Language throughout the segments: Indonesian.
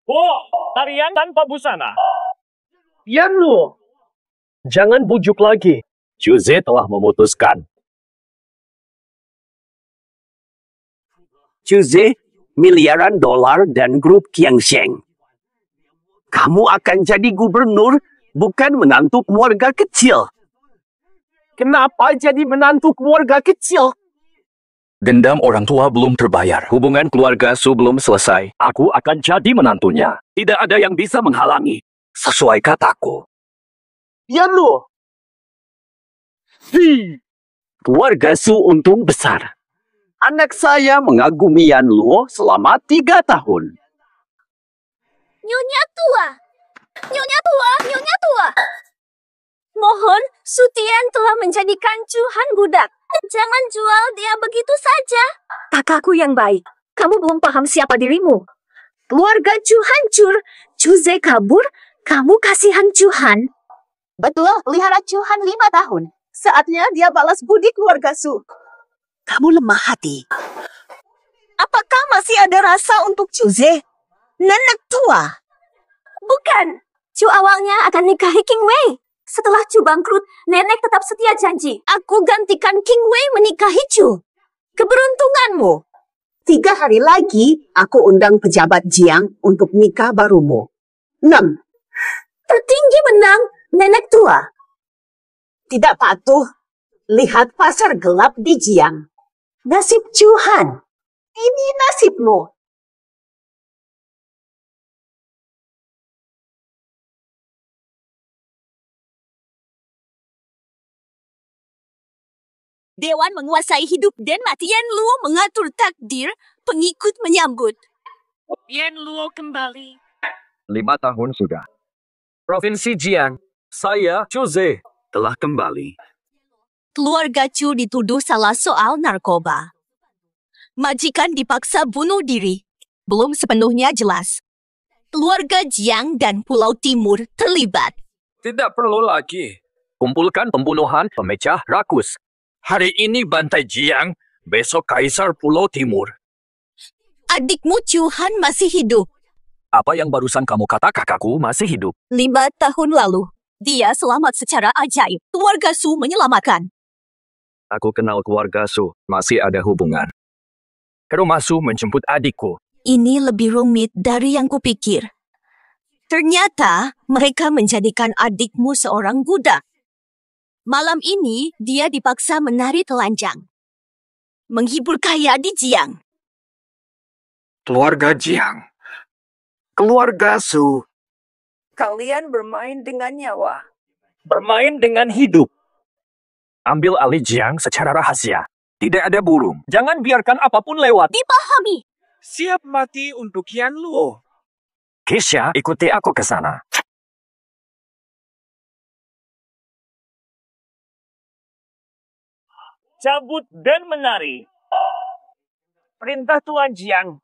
Oh, tarian tanpa busana. Yan Luo, jangan bujuk lagi. Chuze telah memutuskan. Chuze, miliaran dolar dan grup Qiangsheng. Kamu akan jadi gubernur, bukan menantu keluarga kecil. Kenapa jadi menantu keluarga kecil? Dendam orang tua belum terbayar. Hubungan keluarga Su belum selesai. Aku akan jadi menantunya. Tidak ada yang bisa menghalangi. Sesuai kataku. Yan Luo. Keluarga Su untung besar. Anak saya mengagumi Yan Luo selama 3 tahun. Nyonya tua! Nyonya tua! Nyonya tua! Mohon, Sutian telah menjadikan Chuhan budak. Jangan jual dia begitu saja. Kakakku yang baik, kamu belum paham siapa dirimu. Keluarga Chu hancur, Chuze kabur, kamu kasihan Chuhan. Betul, pelihara Chuhan 5 tahun. Saatnya dia balas budi keluarga Su. Kamu lemah hati. Apakah masih ada rasa untuk Chuze? Nenek tua. Bukan, Chu awalnya akan nikahi King Wei. Setelah Chu bangkrut, nenek tetap setia janji. Aku gantikan King Wei menikahi Chu. Keberuntunganmu. 3 hari lagi, aku undang pejabat Jiang untuk nikah barumu. 6. Tertinggi menang, nenek tua. Tidak patuh. Lihat pasar gelap di Jiang. Nasib Chuhan. Ini nasibmu. Dewan menguasai hidup dan mati. Yan Luo mengatur takdir, pengikut menyambut. Yan Luo kembali. 5 tahun sudah. Provinsi Jiang, saya Chuze. Telah kembali. Keluarga Chu dituduh salah soal narkoba. Majikan dipaksa bunuh diri. Belum sepenuhnya jelas. Keluarga Jiang dan Pulau Timur terlibat. Tidak perlu lagi. Kumpulkan pembunuhan pemecah rakus. Hari ini bantai Jiang, besok Kaisar Pulau Timur. Adikmu Chuhan masih hidup. Apa yang barusan kamu kata kakakku masih hidup? 5 tahun lalu, dia selamat secara ajaib. Keluarga Su menyelamatkan. Aku kenal keluarga Su, masih ada hubungan. Ke rumah Su menjemput adikku. Ini lebih rumit dari yang kupikir. Ternyata mereka menjadikan adikmu seorang budak. Malam ini, dia dipaksa menari telanjang. Menghibur kaya di Jiang. Keluarga Jiang. Keluarga Su. Kalian bermain dengan nyawa. Bermain dengan hidup. Ambil alih Jiang secara rahasia. Tidak ada burung. Jangan biarkan apapun lewat. Dipahami. Siap mati untuk Yan Luo. Keisha, ikuti aku ke sana. Cabut dan menari. Perintah Tuan Jiang.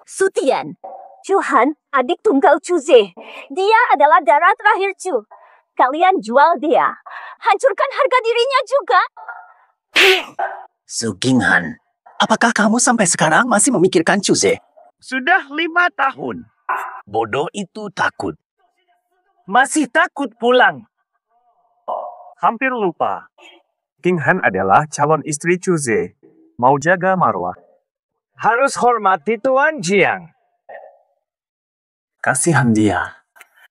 Sutian. Chuhan, adik tunggal Chuze. Dia adalah darah terakhir Chu. Kalian jual dia. Hancurkan harga dirinya juga. Su Qinghan, apakah kamu sampai sekarang masih memikirkan Chuze? Sudah 5 tahun. Bodoh itu takut. Masih takut pulang. Hampir lupa. King Han adalah calon istri Chuze. Mau jaga marwah. Harus hormati Tuan Jiang. Kasihan dia.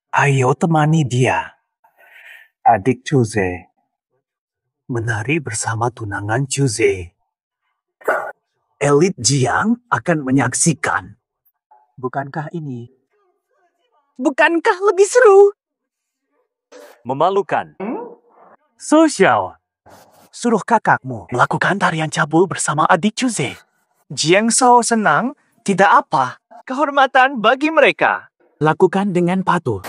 Ayo temani dia. Adik Chuze. Menari bersama tunangan Chuze. Elit Jiang akan menyaksikan. Bukankah ini Bukankah lebih seru? Memalukan. Sosial. suruh kakakmu melakukan tarian cabul bersama adik Chuze? Jiang Shao senang, tidak apa. Kehormatan bagi mereka. Lakukan dengan patuh.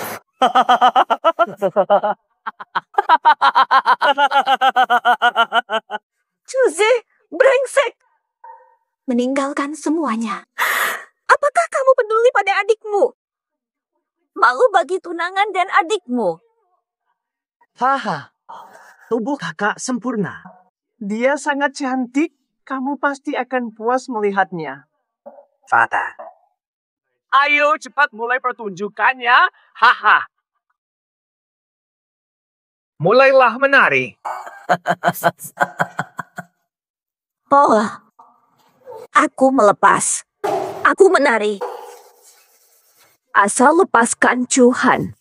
Chuze, brengsek. Meninggalkan semuanya. Apakah kamu peduli pada adikmu? Malu bagi tunangan dan adikmu. Haha, tubuh kakak sempurna. Dia sangat cantik, kamu pasti akan puas melihatnya. Fata, Ayo cepat mulai pertunjukannya. Haha. Mulailah menari. Oh, aku melepas. Aku menari. Asal lepaskan Tuhan.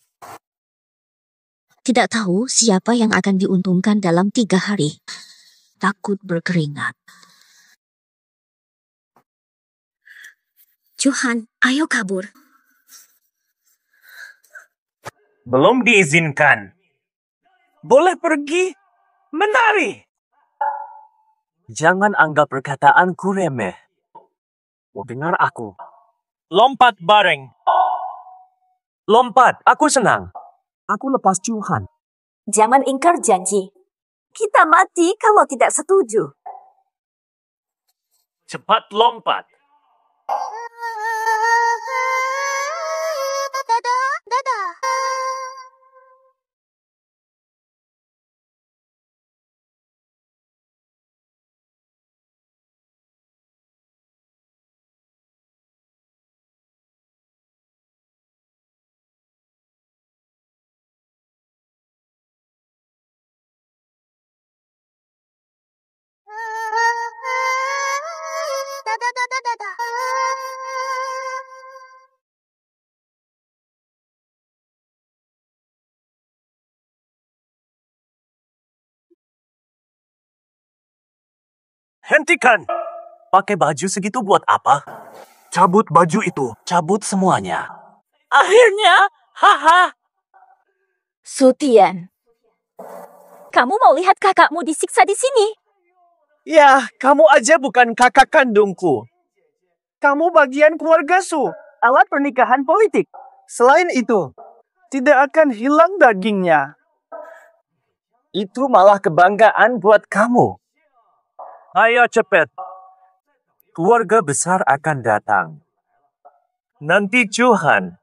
Tidak tahu siapa yang akan diuntungkan dalam 3 hari. Takut berkeringat. Tuhan, ayo kabur. Belum diizinkan. Boleh pergi menari. Jangan anggap perkataanku remeh. Dengar aku. Lompat bareng. Lompat, aku senang. Aku lepas Tuhan. Jangan ingkar janji. Kita mati kalau tidak setuju. Cepat lompat. Hentikan! Pakai baju segitu buat apa? Cabut baju itu. Cabut semuanya. Akhirnya, haha. Sutian, kamu mau lihat kakakmu disiksa di sini? Ya, kamu aja bukan kakak kandungku. Kamu bagian keluarga Su, alat pernikahan politik. Selain itu, tidak akan hilang dagingnya. Itu malah kebanggaan buat kamu. Ayo cepat. Keluarga besar akan datang. Nanti Tuhan.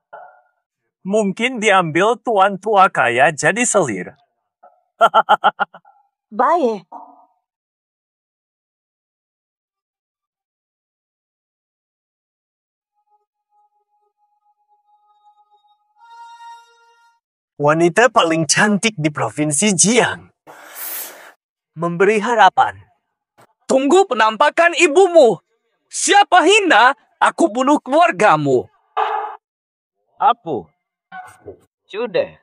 Mungkin diambil tuan tua kaya jadi selir. Baik. Wanita paling cantik di Provinsi Jiang. Memberi harapan. Tunggu penampakan ibumu. Siapa hina, aku bunuh keluargamu. Apa? Sudah.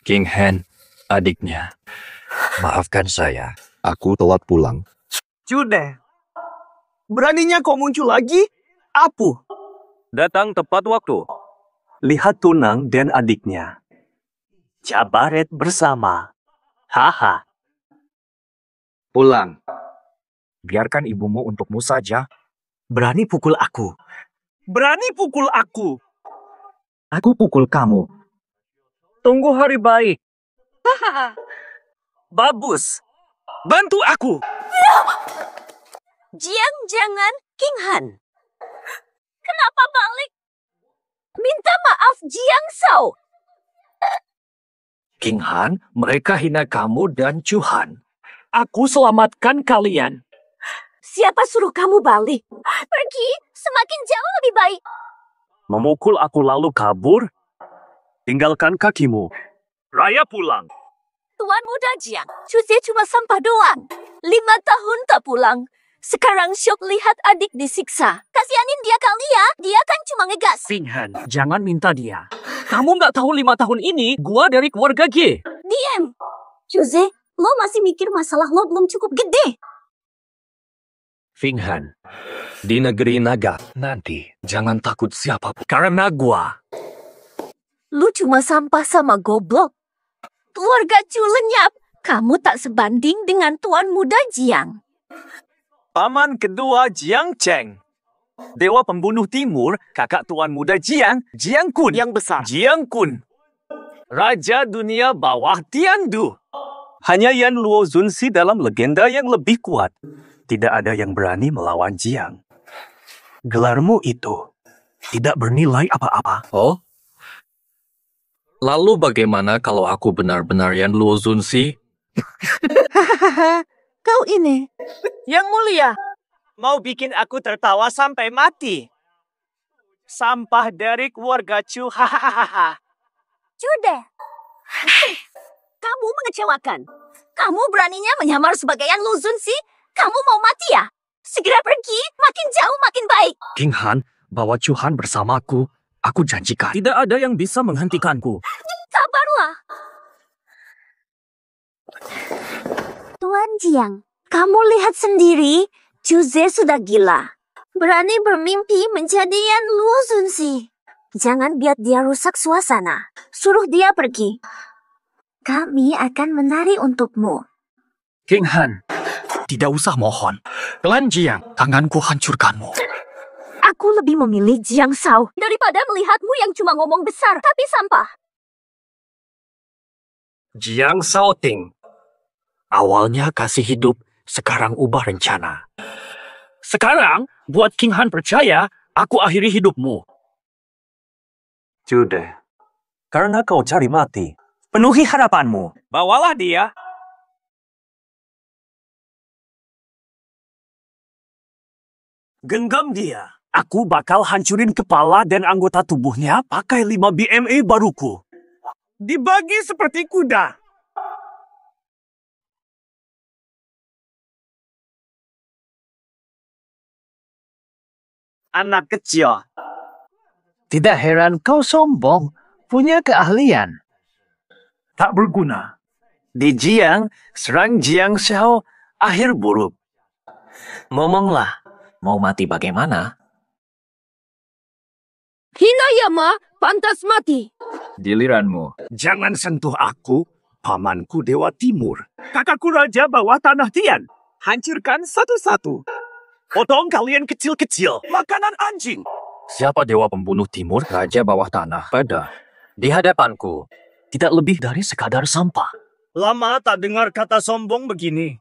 King Han, adiknya. Maafkan saya, aku telat pulang. Sudah. Beraninya kau muncul lagi? Apa? Datang tepat waktu. Lihat Tunang dan adiknya. Cabaret bersama. Haha. Pulang. Biarkan ibumu untukmu saja. Berani pukul aku. Berani pukul aku. Aku pukul kamu. Tunggu hari baik. Babus. Bantu aku. Jiang jangan, King Han. Kenapa balik? Minta maaf Jiang Sao. King Han, mereka hina kamu dan Tuhan. Aku selamatkan kalian. Siapa suruh kamu balik? Pergi, semakin jauh lebih baik. Memukul aku lalu kabur? Tinggalkan kakimu. Raya pulang. Tuan muda Jiang, Cuzi cuma sampah doang. 5 tahun tak pulang. Sekarang syok lihat adik disiksa. Kasianin dia kali ya, dia kan cuma ngegas. King Han, jangan minta dia. Kamu nggak tahu 5 tahun ini, gua dari keluarga G. Diam. Cuzi, lo masih mikir masalah lo belum cukup gede. King Han, di negeri naga, nanti jangan takut siapapun. Karena gua. Lu cuma sampah sama goblok. Keluarga Cu lenyap. Kamu tak sebanding dengan tuan muda Jiang. Paman kedua Jiang Cheng. Dewa pembunuh timur, kakak tuan muda Jiang, Jiang Kun. Yang besar. Jiang Kun. Raja dunia bawah Tiandu. Hanya Yan Luo Zunsi dalam legenda yang lebih kuat. Tidak ada yang berani melawan Jiang. Gelarmu itu tidak bernilai apa-apa. Oh? Lalu bagaimana kalau aku benar-benar Yan Luo Zunsi? Hahaha, kau ini. Yang mulia. Mau bikin aku tertawa sampai mati. Sampah dari keluarga Chu, hahaha. Sudah. Kamu mengecewakan. Kamu beraninya menyamar sebagai Yan Luzun sih? Kamu mau mati ya? Segera pergi, makin jauh makin baik. King Han, bawa Chu Han bersamaku. Aku janjikan. Tidak ada yang bisa menghentikanku. Sabarlah. Tuan Jiang, kamu lihat sendiri, Chuze sudah gila. Berani bermimpi menjadi Yan Luzun sih. Jangan biar dia rusak suasana. Suruh dia pergi. Kami akan menari untukmu. King Han, tidak usah mohon. Klan Jiang, tanganku hancurkanmu. Aku lebih memilih Jiang Shao daripada melihatmu yang cuma ngomong besar tapi sampah. Jiang Shaoting. Awalnya kasih hidup, sekarang ubah rencana. Sekarang, buat King Han percaya, aku akhiri hidupmu. Sudah. Karena kau cari mati, penuhi harapanmu. Bawalah dia. Genggam dia. Aku bakal hancurin kepala dan anggota tubuhnya pakai 5 BME baruku. Dibagi seperti kuda. Anak kecil. Tidak heran kau sombong, punya keahlian. Tak berguna. Di Jiang, serang Jiang Xiao, akhir buruk. Ngomonglah, mau mati bagaimana? Hinayama pantas mati. Giliranmu. Jangan sentuh aku, pamanku Dewa Timur. Kakakku Raja Bawah Tanah Tian. Hancurkan satu-satu. Potong kalian kecil-kecil, makanan anjing. Siapa dewa pembunuh timur? Raja bawah tanah. Pada. Di hadapanku. Tidak lebih dari sekadar sampah. Lama tak dengar kata sombong begini.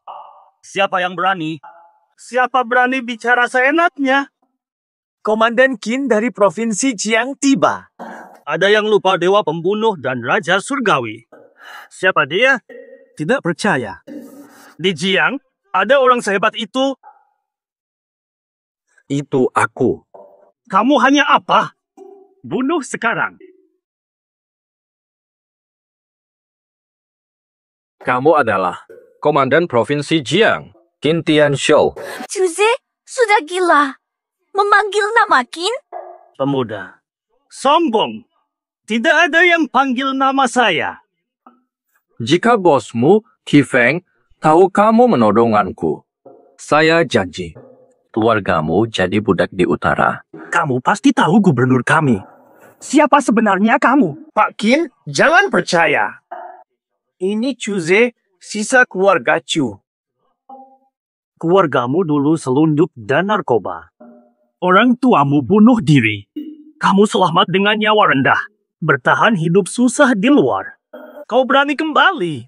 Siapa yang berani? Siapa berani bicara seenaknya? Komandan Qin dari Provinsi Jiang tiba. Ada yang lupa dewa pembunuh dan raja surgawi. Siapa dia? Tidak percaya. Di Jiang, ada orang sehebat itu. Itu aku. Kamu hanya apa? Bunuh sekarang. Kamu adalah Komandan Provinsi Jiang, Qin Tianxiu. Chuze sudah gila. Memanggil nama Qin? Pemuda. Sombong. Tidak ada yang panggil nama saya. Jika bosmu, Qi Feng, tahu kamu menodonganku, saya janji. Keluargamu jadi budak di utara. Kamu pasti tahu gubernur kami. Siapa sebenarnya kamu? Pak Qin, jangan percaya. Ini Chuze, sisa keluarga Chu. Keluargamu dulu selundup dan narkoba. Orang tuamu bunuh diri. Kamu selamat dengan nyawa rendah. Bertahan hidup susah di luar. Kau berani kembali.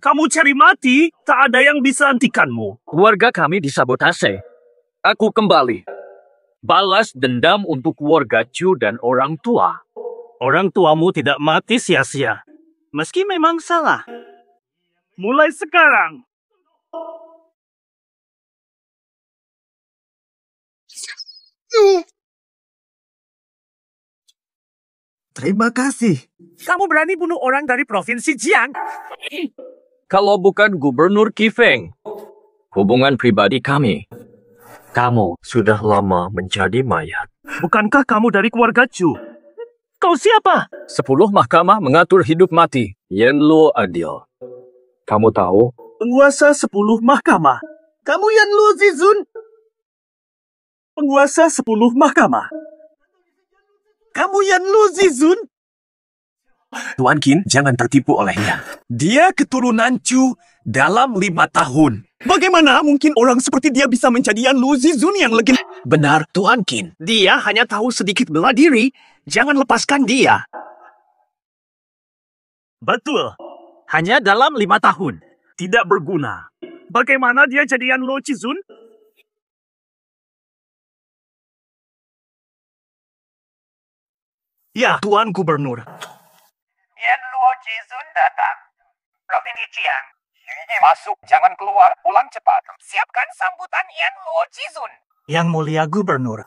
Kamu cari mati, tak ada yang bisa hentikanmu. Keluarga kami disabotase. Aku kembali. Balas dendam untuk keluarga Chu dan orang tua. Orang tuamu tidak mati sia-sia. Meski memang salah. Mulai sekarang. Terima kasih. Kamu berani bunuh orang dari Provinsi Jiang? Kalau bukan Gubernur Qi Feng, hubungan pribadi kami. Kamu sudah lama menjadi mayat. Bukankah kamu dari keluarga Chu? Kau siapa? 10 mahkamah mengatur hidup mati. Yan Luo adil. Kamu tahu? Penguasa 10 mahkamah. Kamu Yan Luo Zizun? Penguasa 10 mahkamah. Kamu Yan Luo Zizun? Tuan Qin, jangan tertipu olehnya. Dia keturunan Chu dalam 5 tahun. Bagaimana mungkin orang seperti dia bisa menjadi Yan Luo Zizun yang legenda? Benar, Tuan Qin. Dia hanya tahu sedikit bela diri. Jangan lepaskan dia. Betul. Hanya dalam 5 tahun. Tidak berguna. Bagaimana dia jadi Yan Luo Zizun? Ya, Tuan Gubernur. Yan Luo Zizun datang. Provinsi Jiang. Masuk, jangan keluar, pulang cepat. Siapkan sambutan Yan Luo Jizun. Yang mulia gubernur.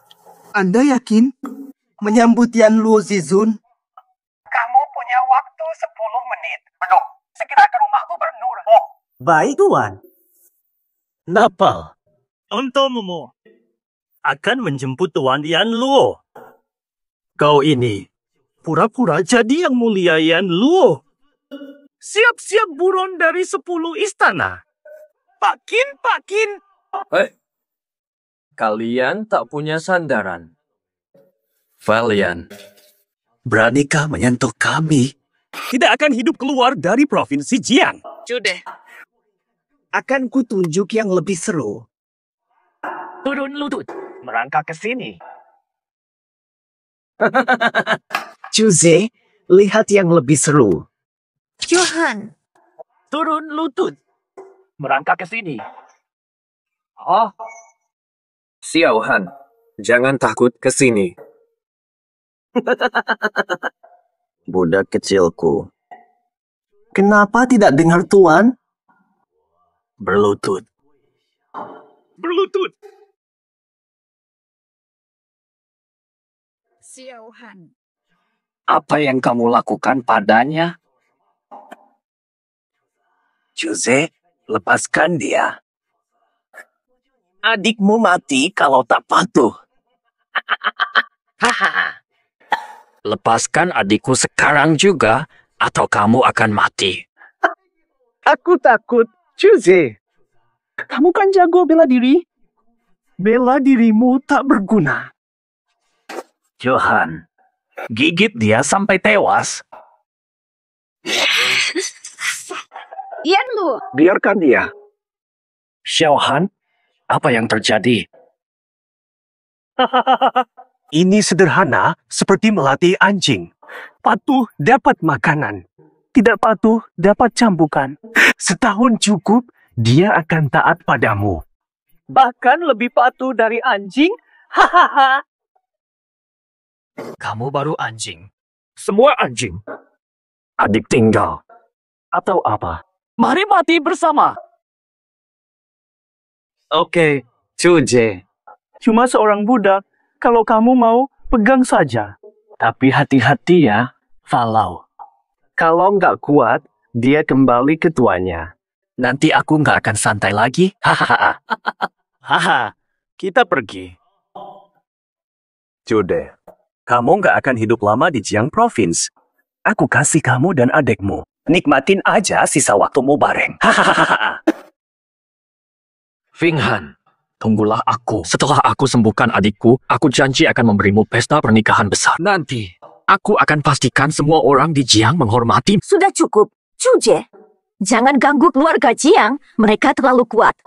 Anda yakin menyambut Yan Luo Zizun? Kamu punya waktu 10 menit. Belum, segera ke rumah gubernur. Oh, Baik, Tuan. Napal, untukmu akan menjemput Tuan Yan Luo. Kau ini pura-pura jadi yang mulia Yan Luo. Siap-siap buron dari 10 istana. Pakin. Kalian tak punya sandaran. Valian, Beranikah menyentuh kami? Tidak akan hidup keluar dari provinsi Jiang. Jude. Akan kutunjuk yang lebih seru. Turun lutut. Merangkak ke sini. Chuze, lihat yang lebih seru. Johan, Turun lutut. Merangkak ke sini. Xiao Han, jangan takut ke sini. Budak kecilku. Kenapa tidak dengar Tuan? Berlutut. Xiaohan. Apa yang kamu lakukan padanya? Jose, lepaskan dia. Adikmu mati kalau tak patuh. Haha. Lepaskan adikku sekarang juga, atau kamu akan mati. Aku takut. Chuze, kamu kan jago bela diri. Bela dirimu tak berguna. Johan, gigit dia sampai tewas. Yan Luo, Biarkan dia. Xiaohan, apa yang terjadi? Ini sederhana seperti melatih anjing. Patuh dapat makanan. Tidak patuh dapat cambukan. Setahun cukup, dia akan taat padamu. Bahkan lebih patuh dari anjing. Hahaha. Kamu baru anjing. Semua anjing. Adik tinggal. Atau apa? Mari mati bersama. Oke, Chuje. Cuma seorang budak. Kalau kamu mau, pegang saja. Tapi hati-hati ya, Falau. Kalau nggak kuat, dia kembali ke tuannya. Nanti aku nggak akan santai lagi. Hahaha. Haha, kita pergi. Jude, kamu nggak akan hidup lama di Jiang Province. Aku kasih kamu dan adekmu. Nikmatin aja sisa waktumu bareng. Hahaha. Finghan, tunggulah aku. Setelah aku sembuhkan adikku, aku janji akan memberimu pesta pernikahan besar. Nanti, aku akan pastikan semua orang di Jiang menghormati. sudah cukup. Chuje, jangan ganggu keluarga Jiang. Mereka terlalu kuat.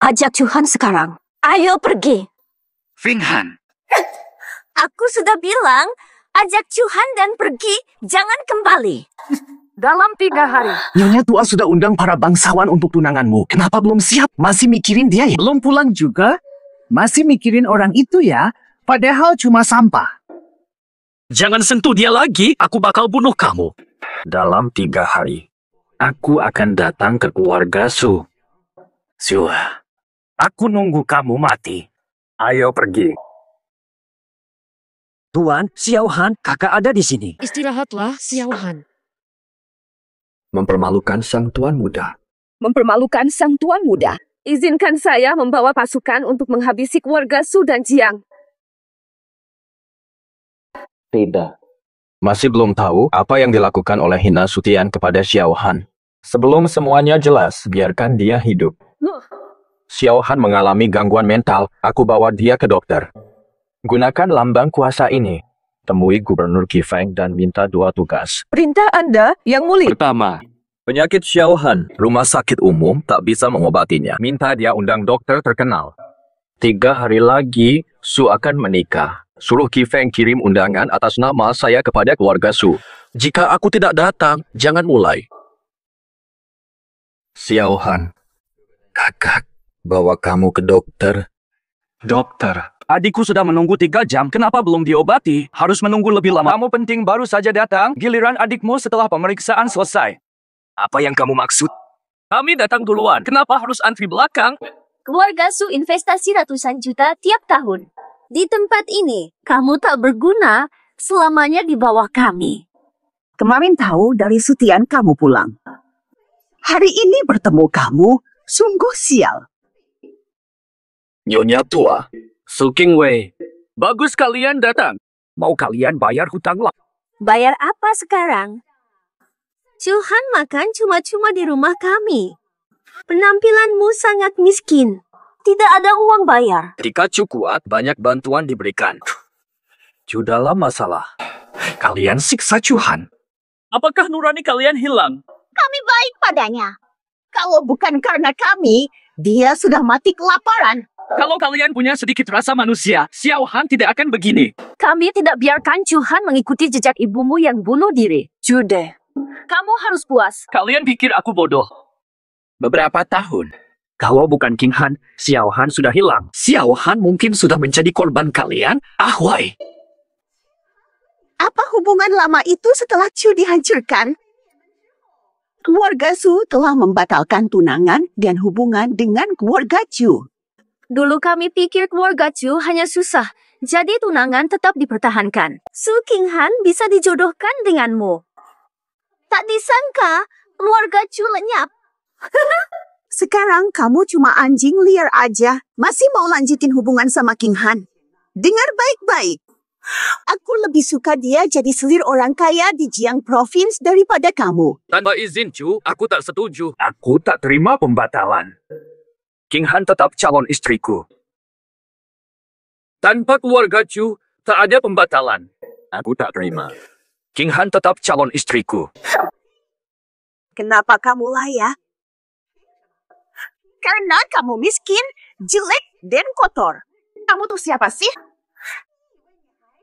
Ajak Johan sekarang. Ayo pergi. Finghan, Aku sudah bilang, ajak Johan dan pergi. Jangan kembali. Dalam 3 hari. Nyonya tua sudah undang para bangsawan untuk tunanganmu. Kenapa belum siap? Masih mikirin dia ya? Belum pulang juga? Masih mikirin orang itu ya? Padahal cuma sampah. jangan sentuh dia lagi. Aku bakal bunuh kamu. Dalam 3 hari, aku akan datang ke keluarga Su. Sua, aku nunggu kamu mati. Ayo pergi. Tuan, Xiaohan, kakak ada di sini. Istirahatlah, Xiaohan. Mempermalukan sang tuan muda. Mempermalukan sang tuan muda. Izinkan saya membawa pasukan untuk menghabisi keluarga Su dan Jiang. Tidak. Masih belum tahu apa yang dilakukan oleh Hina Sutian kepada Xiao Han. Sebelum semuanya jelas, biarkan dia hidup. Xiao Han mengalami gangguan mental, aku bawa dia ke dokter. Gunakan lambang kuasa ini. Temui Gubernur Qifeng dan minta 2 tugas. Perintah Anda, Yang Mulia. Pertama, penyakit Xiao Han, rumah sakit umum tak bisa mengobatinya. Minta dia undang dokter terkenal. 3 hari lagi, Su akan menikah. Suruh Qifeng kirim undangan atas nama saya kepada keluarga Su. Jika aku tidak datang, jangan mulai. Xiao Han, kakak bawa kamu ke dokter. Dokter, adikku sudah menunggu 3 jam. Kenapa belum diobati? Harus menunggu lebih lama. Kamu penting baru saja datang. Giliran adikmu setelah pemeriksaan selesai. Apa yang kamu maksud? Kami datang duluan. Kenapa harus antri belakang? Keluarga Su investasi ratusan juta tiap tahun. Di tempat ini, kamu tak berguna selamanya di bawah kami. Kemarin tahu dari Sutian kamu pulang. Hari ini bertemu kamu, sungguh sial. Nyonya tua, Su Qingwei. Bagus kalian datang. Mau kalian bayar hutang lah. Bayar apa sekarang? Chuhan makan cuma-cuma di rumah kami. Penampilanmu sangat miskin. Tidak ada uang bayar. Ketika Chu kuat, banyak bantuan diberikan. Chu dalam masalah. Kalian siksa Chuhan. Apakah nurani kalian hilang? Kami baik padanya. Kalau bukan karena kami, dia sudah mati kelaparan. Kalau kalian punya sedikit rasa manusia, Xiao Han tidak akan begini. Kami tidak biarkan Chuhan mengikuti jejak ibumu yang bunuh diri. Jude, kamu harus puas. Kalian pikir aku bodoh? Beberapa tahun. Kalau bukan King Han, Xiao Han sudah hilang. Xiao Han mungkin sudah menjadi korban kalian. Why? Apa hubungan lama itu setelah Chu dihancurkan? Keluarga Su telah membatalkan tunangan dan hubungan dengan keluarga Chu. Dulu kami pikir keluarga Chu hanya susah, jadi tunangan tetap dipertahankan. Su King Han bisa dijodohkan denganmu. Tak disangka, keluarga Chu lenyap. Sekarang kamu cuma anjing liar aja, masih mau lanjutin hubungan sama King Han. Dengar baik-baik. Aku lebih suka dia jadi selir orang kaya di Jiang Province daripada kamu. Tanpa izin Chu, aku tak setuju. Aku tak terima pembatalan. King Han tetap calon istriku. Tanpa keluarga Chu, tak ada pembatalan. Aku tak terima. King Han tetap calon istriku. Kenapa kamu layak? Karena kamu miskin, jelek, dan kotor. Kamu tuh siapa sih?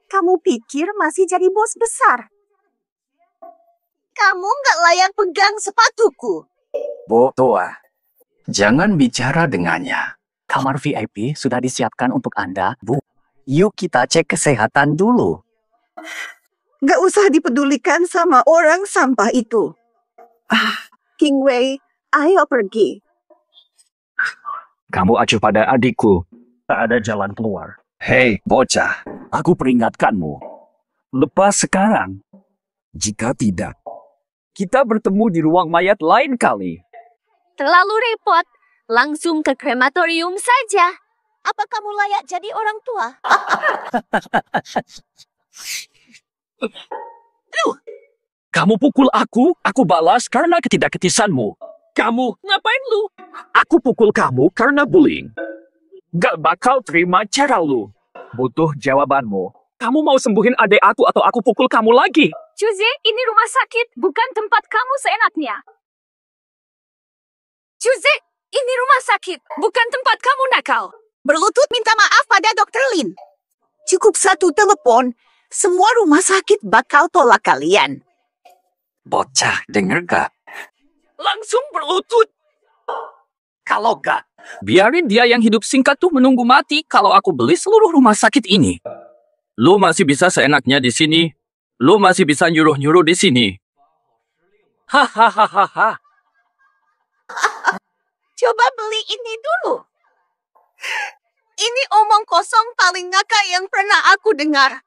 Kamu pikir masih jadi bos besar? Kamu nggak layak pegang sepatuku. Bu tua, jangan bicara dengannya. Kamar VIP sudah disiapkan untuk Anda, Bu. Yuk kita cek kesehatan dulu. Nggak usah dipedulikan sama orang sampah itu. King Wei, ayo pergi. Kamu acuh pada adikku. Tak ada jalan keluar. Hei, bocah. Aku peringatkanmu. Lepas sekarang. Jika tidak, kita bertemu di ruang mayat lain kali. Terlalu repot. Langsung ke krematorium saja. Apa kamu layak jadi orang tua? Kamu pukul aku balas karena ketidakketisanmu. Kamu, ngapain lu? Aku pukul kamu karena bullying. Gak bakal terima cara lu. Butuh jawabanmu. Kamu mau sembuhin adik aku atau aku pukul kamu lagi? Chuze, ini rumah sakit, bukan tempat kamu seenaknya. Chuze, ini rumah sakit, bukan tempat kamu nakal. Berlutut minta maaf pada Dr. Lin. Cukup satu telepon, semua rumah sakit bakal tolak kalian. Bocah, denger gak? Langsung berlutut. Kalau gak, biarin dia yang hidup singkat tuh menunggu mati kalau aku beli seluruh rumah sakit ini. Lu masih bisa seenaknya di sini. Lu masih bisa nyuruh-nyuruh di sini. Hahaha. Coba beli ini dulu. Ini omong kosong paling ngakak yang pernah aku dengar.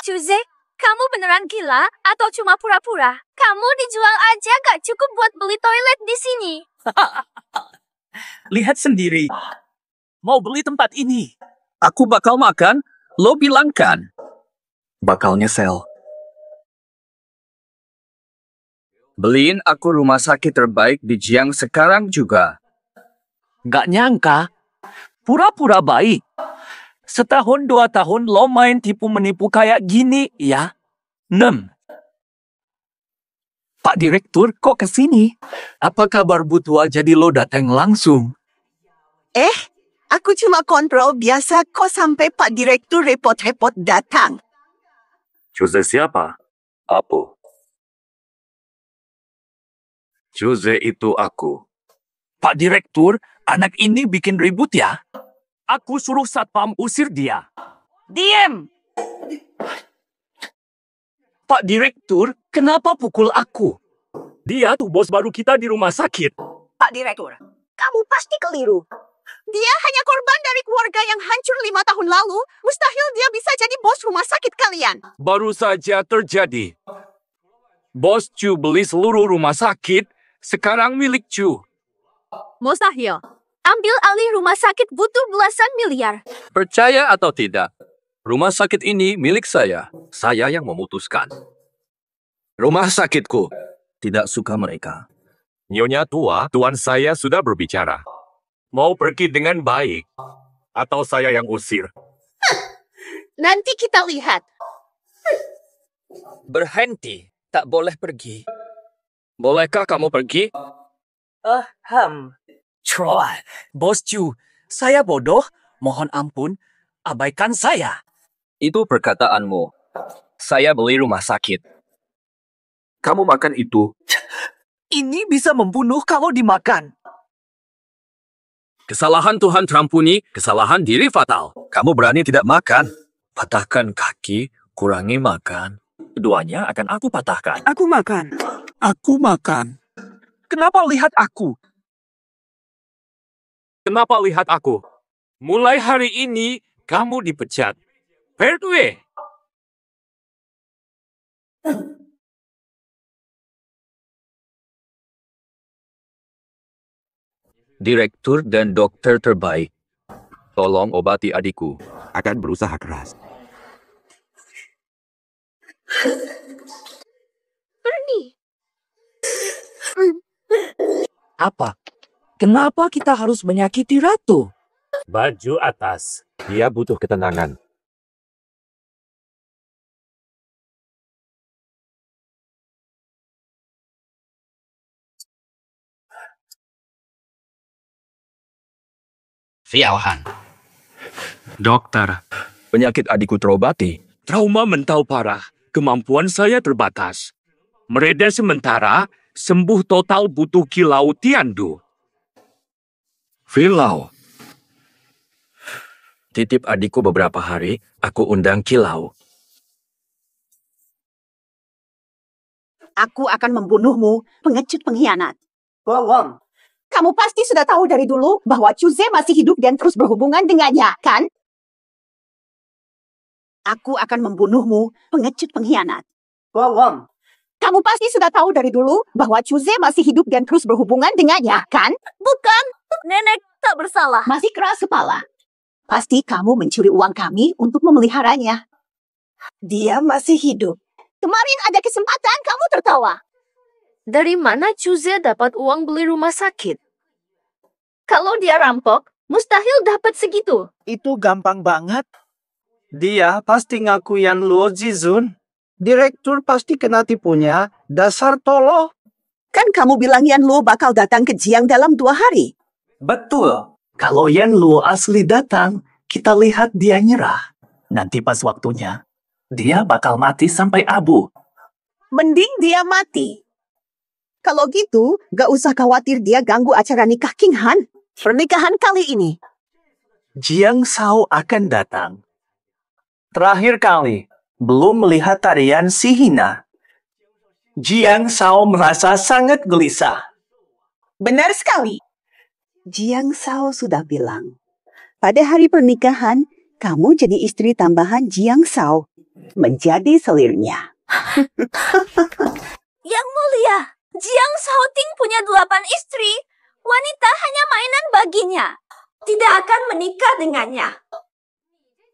Chuze, kamu beneran gila atau cuma pura-pura? Kamu dijual aja gak cukup buat beli toilet di sini. Lihat sendiri. Mau beli tempat ini. Aku bakal makan, lo bilang kan? Bakal nyesel. Beliin aku rumah sakit terbaik di Jiang sekarang juga. Gak nyangka. Pura-pura baik. Setahun 2 tahun lo main tipu-menipu kayak gini, ya? 6. Pak Direktur, kok kesini? Apa kabar Bu Tua jadi lo datang langsung? Aku cuma kontrol biasa kok sampai Pak Direktur repot-repot datang. Chuze siapa? Apa? Chuze itu aku. Pak Direktur, anak ini bikin ribut ya? Aku suruh satpam usir dia. Diem! Pak Direktur, kenapa pukul aku? Dia tuh bos baru kita di rumah sakit. Pak Direktur, kamu pasti keliru. Dia hanya korban dari keluarga yang hancur 5 tahun lalu. Mustahil dia bisa jadi bos rumah sakit kalian. Baru saja terjadi. Bos Chu beli seluruh rumah sakit, sekarang milik Chu. Mustahil. Ambil alih rumah sakit butuh belasan miliar. Percaya atau tidak, rumah sakit ini milik saya. Saya yang memutuskan. Rumah sakitku. Tidak suka mereka. Nyonya tua, tuan saya sudah berbicara. Mau pergi dengan baik, atau saya yang usir? Nanti kita lihat. Berhenti. Tak boleh pergi. Bolehkah kamu pergi? Troy, Bos Chu, saya bodoh. Mohon ampun, abaikan saya. Itu perkataanmu. Saya beli rumah sakit. Kamu makan itu. Ini bisa membunuh kalau dimakan. Kesalahan Tuhan terampuni, kesalahan diri fatal. Kamu berani tidak makan. Patahkan kaki, kurangi makan. Keduanya akan aku patahkan. Aku makan. Aku makan. Kenapa lihat aku? Kenapa lihat aku? Mulai hari ini, kamu dipecat. Pertwee. Direktur dan dokter terbaik. Tolong obati adikku. Akan berusaha keras. Bernie. Apa? Kenapa kita harus menyakiti Ratu? Baju atas. Dia butuh ketenangan. Xiaohan. Dokter, Penyakit adikku terobati. trauma mental parah. Kemampuan saya terbatas. Mereda sementara, sembuh total butuh kilau Tiandu. Filau. Titip adikku beberapa hari, aku undang kilau. Aku akan membunuhmu, pengecut pengkhianat. Bohong. Kamu pasti sudah tahu dari dulu bahwa Chuze masih hidup dan terus berhubungan dengannya, kan? Aku akan membunuhmu, pengecut pengkhianat. Bohong. Kamu pasti sudah tahu dari dulu bahwa Chuze masih hidup dan terus berhubungan dengannya, kan? Bukan. Nenek tak bersalah. Masih keras kepala. Pasti kamu mencuri uang kami untuk memeliharanya. Dia masih hidup. Kemarin ada kesempatan kamu tertawa. Dari mana Chuze dapat uang beli rumah sakit? Kalau dia rampok, mustahil dapat segitu. Itu gampang banget. Dia pasti ngaku Yan Luo Jizun. Direktur pasti kena tipunya. Dasar tolol. Kan kamu bilang Yan Luo bakal datang ke Jiang dalam 2 hari. Betul. Kalau Yan Luo asli datang, kita lihat dia nyerah. Nanti pas waktunya, dia bakal mati sampai abu. Mending dia mati. Kalau gitu, gak usah khawatir dia ganggu acara nikah King Han. Pernikahan kali ini. Jiang Shao akan datang. Terakhir kali, belum melihat tarian si Hina. Jiang Shao merasa sangat gelisah. Benar sekali. Jiang Shao sudah bilang, pada hari pernikahan, kamu jadi istri tambahan Jiang Shao. Menjadi selirnya. Yang mulia, Jiang Shaoting punya 8 istri. Wanita hanya mainan baginya. Tidak akan menikah dengannya.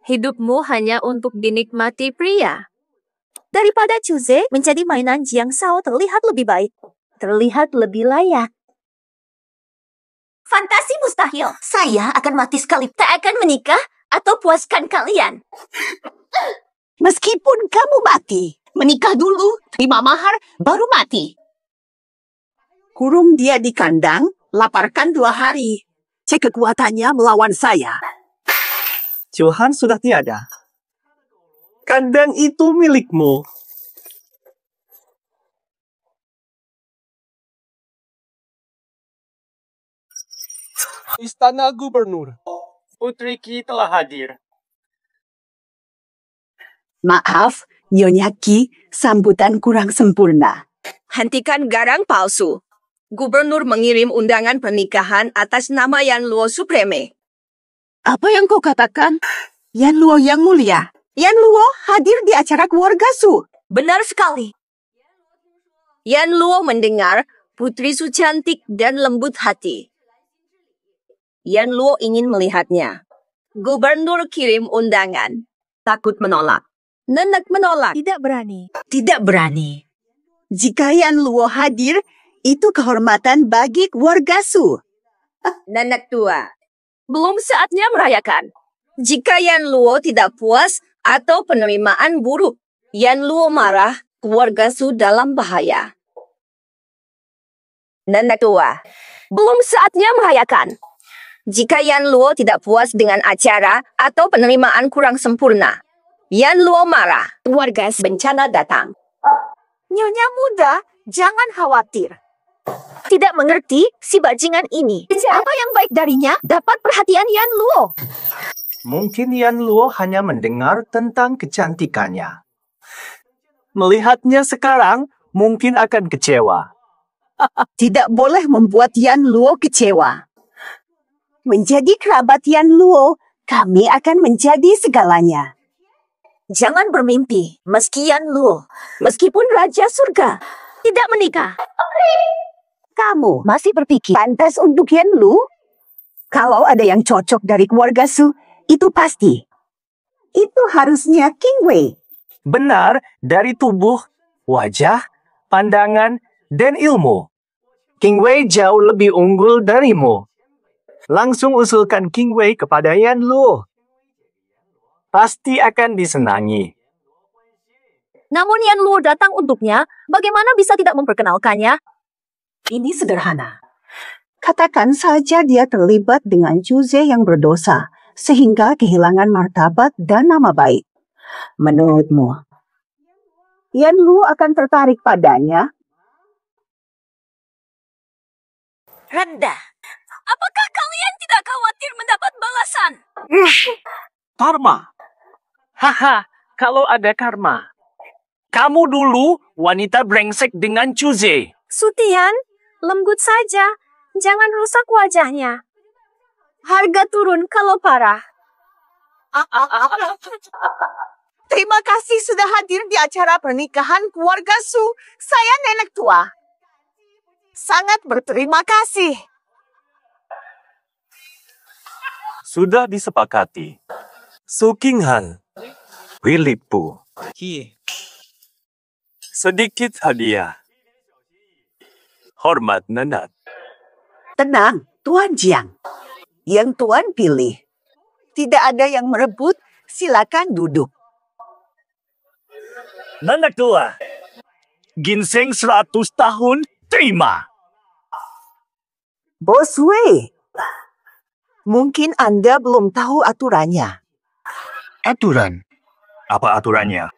Hidupmu hanya untuk dinikmati pria. Daripada Chuze menjadi mainan Jiang Shao terlihat lebih baik. Terlihat lebih layak. Fantasi mustahil. Saya akan mati sekali. Tak akan menikah atau puaskan kalian. Meskipun kamu mati, menikah dulu, terima mahar, baru mati. Kurung dia di kandang, laparkan 2 hari. Cek kekuatannya melawan saya. Johan sudah tiada. Kandang itu milikmu. Istana Gubernur. Putri Ki telah hadir. Maaf, Nyonya Ki, sambutan kurang sempurna. Hentikan garang palsu. Gubernur mengirim undangan pernikahan atas nama Yan Luo Supreme. Apa yang kau katakan? Yan Luo yang mulia. Yan Luo hadir di acara keluarga Su. Benar sekali. Yan Luo mendengar putri Su cantik dan lembut hati. Yan Luo ingin melihatnya. Gubernur kirim undangan. Takut menolak. Nenek menolak. Tidak berani. Tidak berani. Jika Yan Luo hadir, itu kehormatan bagi keluarga Su. Nenek tua. Belum saatnya merayakan. Jika Yan Luo tidak puas atau penerimaan buruk, Yan Luo marah, keluarga Su dalam bahaya. Nenek tua. Belum saatnya merayakan. Jika Yan Luo tidak puas dengan acara atau penerimaan kurang sempurna, Yan Luo marah, keluarga Su bencana datang. Nyonya muda, jangan khawatir. Tidak mengerti si bajingan ini. Apa yang baik darinya dapat perhatian Yan Luo. Mungkin Yan Luo hanya mendengar tentang kecantikannya. Melihatnya sekarang, mungkin akan kecewa. Tidak boleh membuat Yan Luo kecewa. Menjadi kerabat Yan Luo, kami akan menjadi segalanya. Jangan bermimpi, meski Yan Luo, meskipun Raja Surga, tidak menikah. Kamu Masih berpikir, pantas untuk Yan Luo? Kalau ada yang cocok dari keluarga Su, itu pasti. Itu harusnya King Wei. Benar dari tubuh, wajah, pandangan, dan ilmu. King Wei jauh lebih unggul darimu. Langsung usulkan King Wei kepada Yan Luo. Pasti akan disenangi. namun Yan Luo datang untuknya, bagaimana bisa tidak memperkenalkannya? Ini sederhana. Katakan saja dia terlibat dengan Chuze yang berdosa, sehingga kehilangan martabat dan nama baik. Menurutmu, Yan Luo akan tertarik padanya? Rendah. Apakah kalian tidak khawatir mendapat balasan? Karma. Haha, kalau ada karma. Kamu dulu wanita brengsek dengan Chuze. Sutian, lembut saja. Jangan rusak wajahnya. Harga turun kalau parah. Terima kasih sudah hadir di acara pernikahan keluarga Su. Saya nenek tua. Sangat berterima kasih. Sudah disepakati. Su Qinghan, Wilipu. Sedikit hadiah. Hormat Nenat. Tenang, Tuan Jiang. Yang Tuan pilih. Tidak ada yang merebut, silakan duduk. Nenek tua. Ginseng 100 tahun, terima. Bos Wei, mungkin Anda belum tahu aturannya. Aturan? Apa aturannya?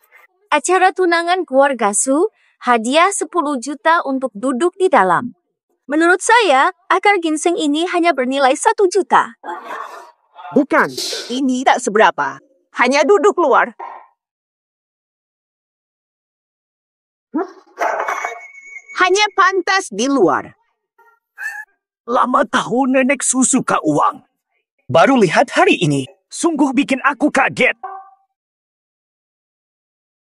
Acara tunangan keluarga Su, hadiah 10 juta untuk duduk di dalam. Menurut saya, akar ginseng ini hanya bernilai 1 juta. Bukan, ini tak seberapa. Hanya duduk luar. Hanya pantas di luar. Lama tahu nenek Su suka uang. Baru lihat hari ini. Sungguh bikin aku kaget.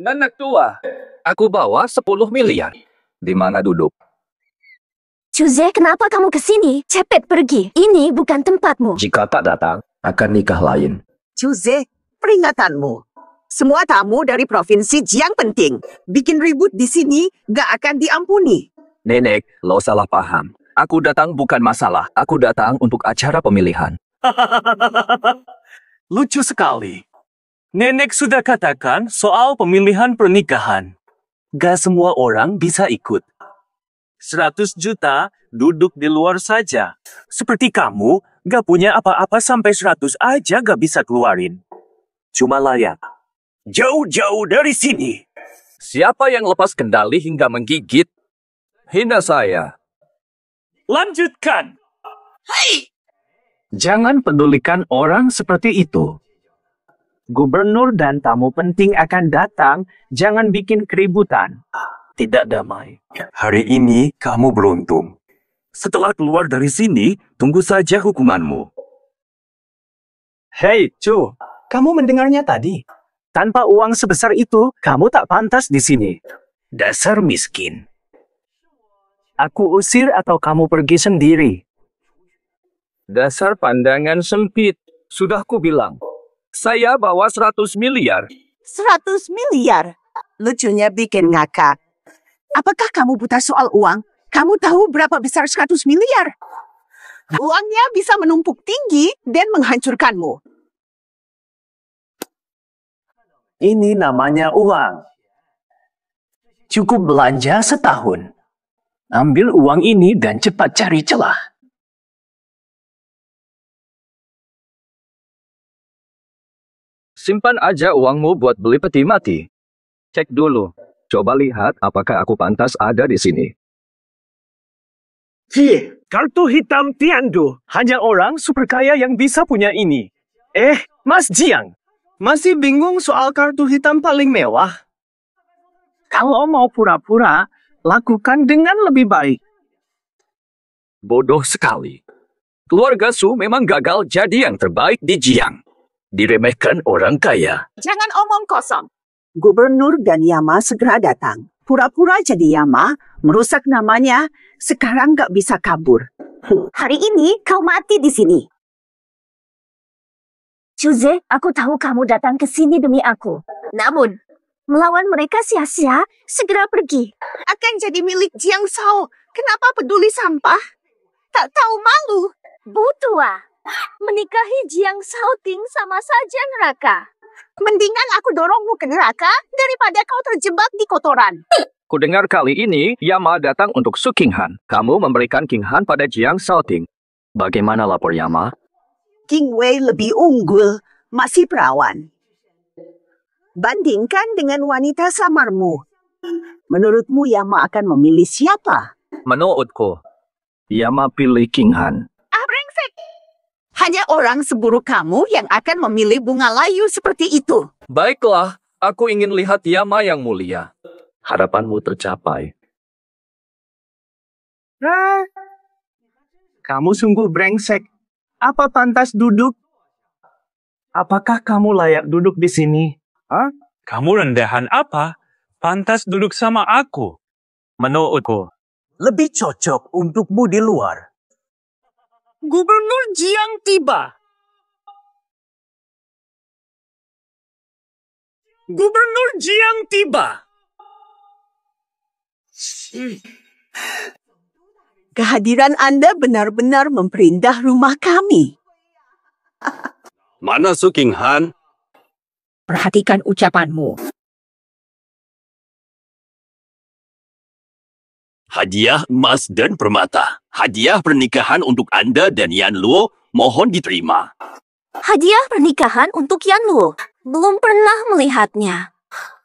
Nenek tua, aku bawa 10 miliar. Di mana duduk? Chuze, kenapa kamu kesini? Cepet pergi. Ini bukan tempatmu. Jika tak datang, akan nikah lain. Chuze, peringatanmu. Semua tamu dari provinsi Jiang penting. Bikin ribut di sini gak akan diampuni. Nenek, lo salah paham. Aku datang bukan masalah. Aku datang untuk acara pemilihan. Lucu sekali. Nenek sudah katakan soal pemilihan pernikahan. Gak semua orang bisa ikut. 100 juta duduk di luar saja. Seperti kamu, gak punya apa-apa sampai 100 aja gak bisa keluarin. Cuma layak. Jauh-jauh dari sini. Siapa yang lepas kendali hingga menggigit? Hina saya. Lanjutkan. Hei! Jangan pedulikan orang seperti itu. Gubernur dan tamu penting akan datang, jangan bikin keributan. Tidak damai. Hari ini kamu beruntung. Setelah keluar dari sini, tunggu saja hukumanmu. Hei, Chu, kamu mendengarnya tadi? Tanpa uang sebesar itu, kamu tak pantas di sini. Dasar miskin. Aku usir atau kamu pergi sendiri. Dasar pandangan sempit. Sudah ku bilang. Saya bawa 100 miliar. 100 miliar? Lucunya bikin ngakak. Apakah kamu buta soal uang? Kamu tahu berapa besar 100 miliar? Uangnya bisa menumpuk tinggi dan menghancurkanmu. Ini namanya uang. Cukup belanja setahun. Ambil uang ini dan cepat cari celah. Simpan aja uangmu buat beli peti mati. Cek dulu. Coba lihat apakah aku pantas ada di sini. Kartu hitam Tiandu. Hanya orang super kaya yang bisa punya ini. Mas Jiang. Masih bingung soal kartu hitam paling mewah? Kalau mau pura-pura, lakukan dengan lebih baik. Bodoh sekali. Keluarga Su memang gagal jadi yang terbaik di Jiang. Diremehkan orang kaya. Jangan omong kosong. Gubernur dan Yama segera datang. Pura-pura jadi Yama, merusak namanya, sekarang gak bisa kabur. Hari ini kau mati di sini. Chuze, aku tahu kamu datang ke sini demi aku. Namun, melawan mereka sia-sia, segera pergi. Akan jadi milik Jiang Shao. Kenapa peduli sampah? Tak tahu malu. Butua, menikahi Jiang Shao Ting sama saja neraka. Mendingan aku dorongmu ke neraka daripada kau terjebak di kotoran. Kudengar kali ini Yama datang untuk Su Qinghan. Kamu memberikan Qinghan pada Jiang Shaoting. Bagaimana lapor Yama? King Wei lebih unggul, masih perawan. Bandingkan dengan wanita samarmu. Menurutmu Yama akan memilih siapa? Menurutku, Yama pilih Qinghan. Brengsek! Hanya orang seburuk kamu yang akan memilih bunga layu seperti itu. Baiklah, aku ingin lihat Yama yang mulia. Harapanmu tercapai. Kamu sungguh brengsek. Apa pantas duduk? Apakah kamu layak duduk di sini? Kamu rendahan apa? Pantas duduk sama aku. Menurutku, lebih cocok untukmu di luar. Gubernur Jiang tiba. Gubernur Jiang tiba. Kehadiran Anda benar-benar memperindah rumah kami. Mana Su Qinghan? Perhatikan ucapanmu. Hadiah emas dan permata. Hadiah pernikahan untuk Anda dan Yan Luo mohon diterima. Hadiah pernikahan untuk Yan Luo. Belum pernah melihatnya.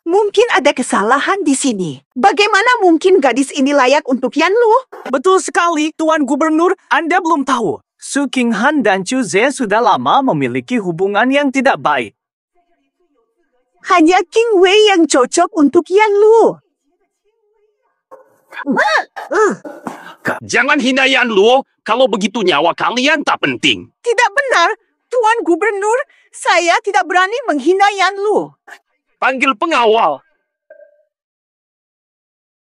Mungkin ada kesalahan di sini. Bagaimana mungkin gadis ini layak untuk Yan Luo? Betul sekali, Tuan Gubernur. Anda belum tahu. Su Qinghan dan Chu Ze sudah lama memiliki hubungan yang tidak baik. Hanya King Wei yang cocok untuk Yan Luo. Jangan hina Yan Luo, kalau begitu nyawa kalian tak penting. Tidak benar, Tuan Gubernur. Saya tidak berani menghina Yan Luo. Panggil pengawal.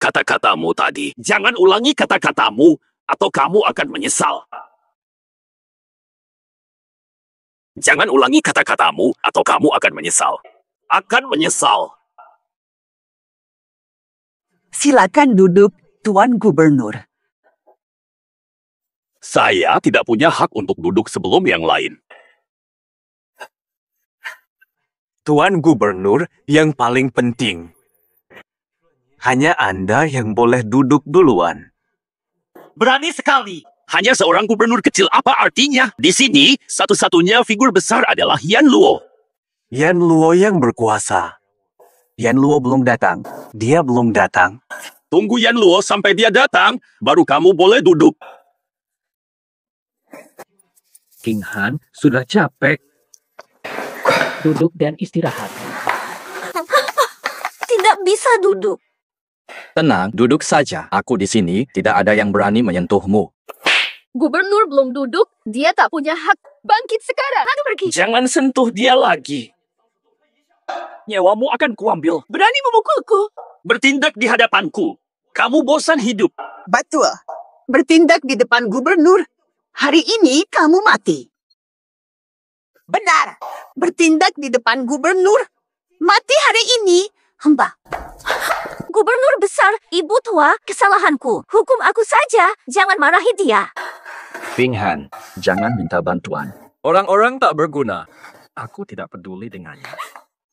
Kata-katamu tadi, jangan ulangi kata-katamu atau kamu akan menyesal. Jangan ulangi kata-katamu atau kamu akan menyesal. Akan menyesal. Silakan duduk, Tuan Gubernur. Saya tidak punya hak untuk duduk sebelum yang lain. Tuan Gubernur yang paling penting. Hanya Anda yang boleh duduk duluan. Berani sekali. Hanya seorang gubernur kecil apa artinya? Di sini, satu-satunya figur besar adalah Yan Luo. Yan Luo yang berkuasa. Yan Luo belum datang. Dia belum datang. Tunggu Yan Luo sampai dia datang, baru kamu boleh duduk. Qinghan sudah capek. Duduk dan istirahat. Tidak bisa duduk. Tenang, duduk saja. Aku di sini, tidak ada yang berani menyentuhmu. Gubernur belum duduk, dia tak punya hak bangkit sekarang. Aku pergi. Jangan sentuh dia lagi. Nyawamu akan kuambil. Berani memukulku? Bertindak di hadapanku. Kamu bosan hidup. Betul. Bertindak di depan gubernur. Hari ini kamu mati. Benar. Bertindak di depan gubernur. Mati hari ini. Hamba. Gubernur besar, ibu tua, kesalahanku. Hukum aku saja, jangan marahi dia. Fing Han, jangan minta bantuan. Orang-orang tak berguna. Aku tidak peduli dengannya.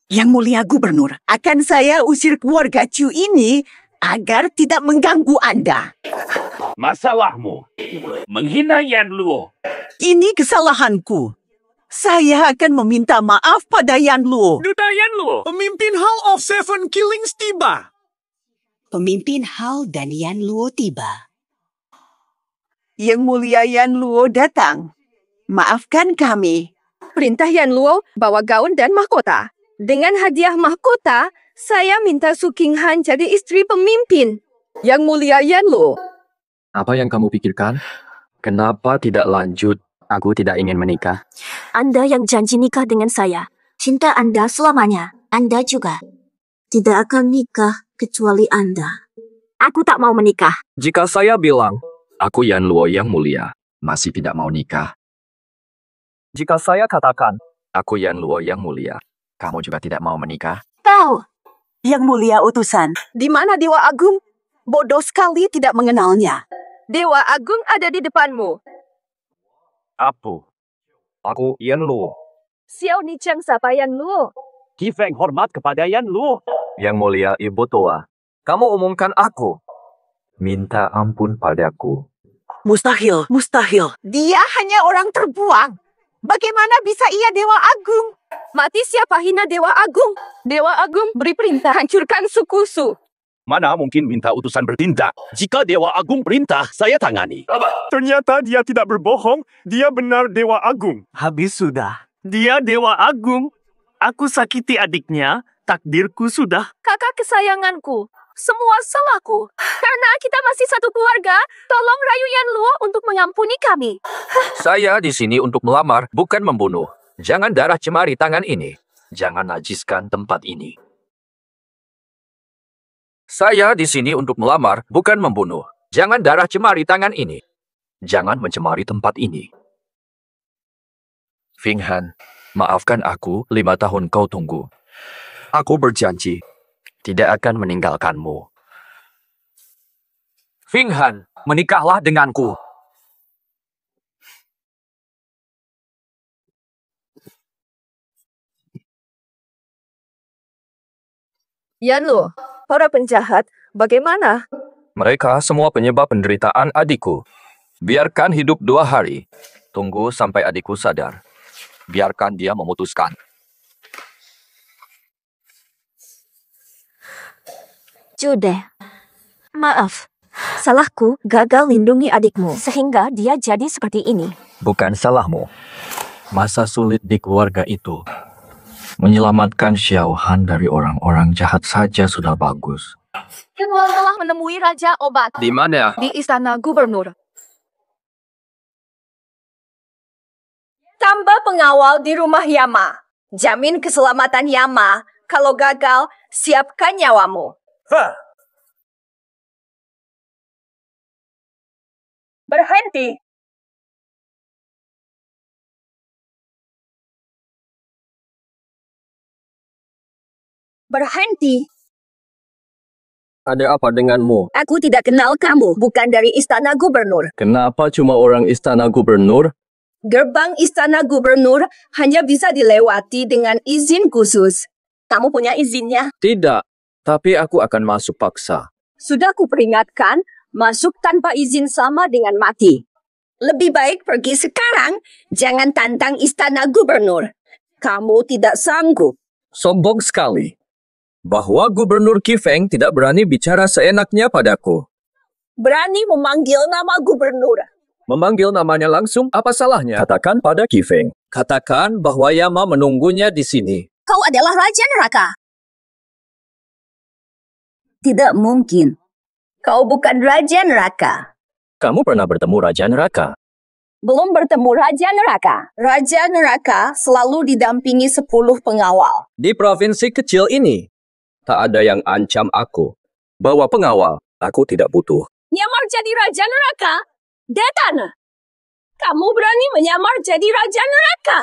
Yang mulia gubernur, akan saya usir keluarga Chu ini agar tidak mengganggu Anda. Masalahmu menghina Yan Luo. Ini kesalahanku. Saya akan meminta maaf pada Yan Luo. Duta Yan Luo. Pemimpin Hall of Seven Killings tiba. Pemimpin Hal dan Yan Luo tiba. Yang mulia Yan Luo datang. Maafkan kami. Perintah Yan Luo bawa gaun dan mahkota. Dengan hadiah mahkota, saya minta Su King Han jadi istri pemimpin. Yang mulia Yan Luo. Apa yang kamu pikirkan? Kenapa tidak lanjut? Aku tidak ingin menikah. Anda yang janji nikah dengan saya. Cinta Anda selamanya. Anda juga. Tidak akan nikah kecuali Anda. Aku tak mau menikah. Jika saya bilang, aku Yan Luo yang mulia, masih tidak mau nikah. Jika saya katakan, Aku Yan Luo yang mulia, kamu juga tidak mau menikah. Tahu. Yang mulia utusan, di mana Dewa Agung? Bodoh sekali tidak mengenalnya. Dewa Agung ada di depanmu. Apu. Aku Yan Luo. Xiao Nichang sapa Yan Luo. Qi Feng hormat kepada Yan Luo. Yang mulia ibu tua, kamu umumkan aku. Minta ampun padaku. Mustahil, mustahil. Dia hanya orang terbuang. Bagaimana bisa ia Dewa Agung? Mati siapa hina Dewa Agung? Dewa Agung beri perintah hancurkan suku Su. Mana mungkin minta utusan bertindak? Jika Dewa Agung perintah, saya tangani. Ternyata dia tidak berbohong. Dia benar Dewa Agung. Habis sudah. Dia Dewa Agung. Aku sakiti adiknya. Takdirku sudah. Kakak kesayanganku, semua salahku. Karena kita masih satu keluarga, tolong rayu Yan Luo untuk mengampuni kami. Saya di sini untuk melamar, bukan membunuh. Jangan darah cemari tangan ini. Jangan najiskan tempat ini. Saya di sini untuk melamar, bukan membunuh. Jangan darah cemari tangan ini. Jangan mencemari tempat ini. Fing Han, maafkan aku, 5 tahun kau tunggu. Aku berjanji, tidak akan meninggalkanmu. Fing Han, menikahlah denganku. Yan Luo, para penjahat, bagaimana? Mereka semua penyebab penderitaan adikku. Biarkan hidup 2 hari. Tunggu sampai adikku sadar. Biarkan dia memutuskan. Jude. Maaf. Salahku gagal lindungi adikmu sehingga dia jadi seperti ini. Bukan salahmu. Masa sulit di keluarga itu. Menyelamatkan Xiao Han dari orang-orang jahat saja sudah bagus. Tuan telah menemui Raja Obat. Di mana? Di Istana Gubernur. Tambah pengawal di rumah Yama. Jamin keselamatan Yama. Kalau gagal, siapkan nyawamu. Berhenti. Berhenti. Ada apa denganmu? Aku tidak kenal kamu, bukan dari Istana Gubernur. Kenapa cuma orang istana gubernur? Gerbang Istana Gubernur hanya bisa dilewati dengan izin khusus. Kamu punya izinnya? Tidak, tapi aku akan masuk paksa. Sudah kuperingatkan, masuk tanpa izin sama dengan mati. Lebih baik pergi sekarang, jangan tantang Istana Gubernur. Kamu tidak sanggup. Sombong sekali. Bahwa Gubernur Qi Feng tidak berani bicara seenaknya padaku. Berani memanggil nama gubernur. Memanggil namanya langsung, apa salahnya? Katakan pada Qi Feng. Katakan bahwa Yama menunggunya di sini. Kau adalah Raja Neraka. Tidak mungkin. Kau bukan Raja Neraka. Kamu pernah bertemu Raja Neraka? Belum bertemu Raja Neraka. Raja Neraka selalu didampingi 10 pengawal. Di provinsi kecil ini, tak ada yang ancam aku. Bawa pengawal, aku tidak butuh. Nyamar jadi Raja Neraka? Datana! Kamu berani menyamar jadi Raja Neraka?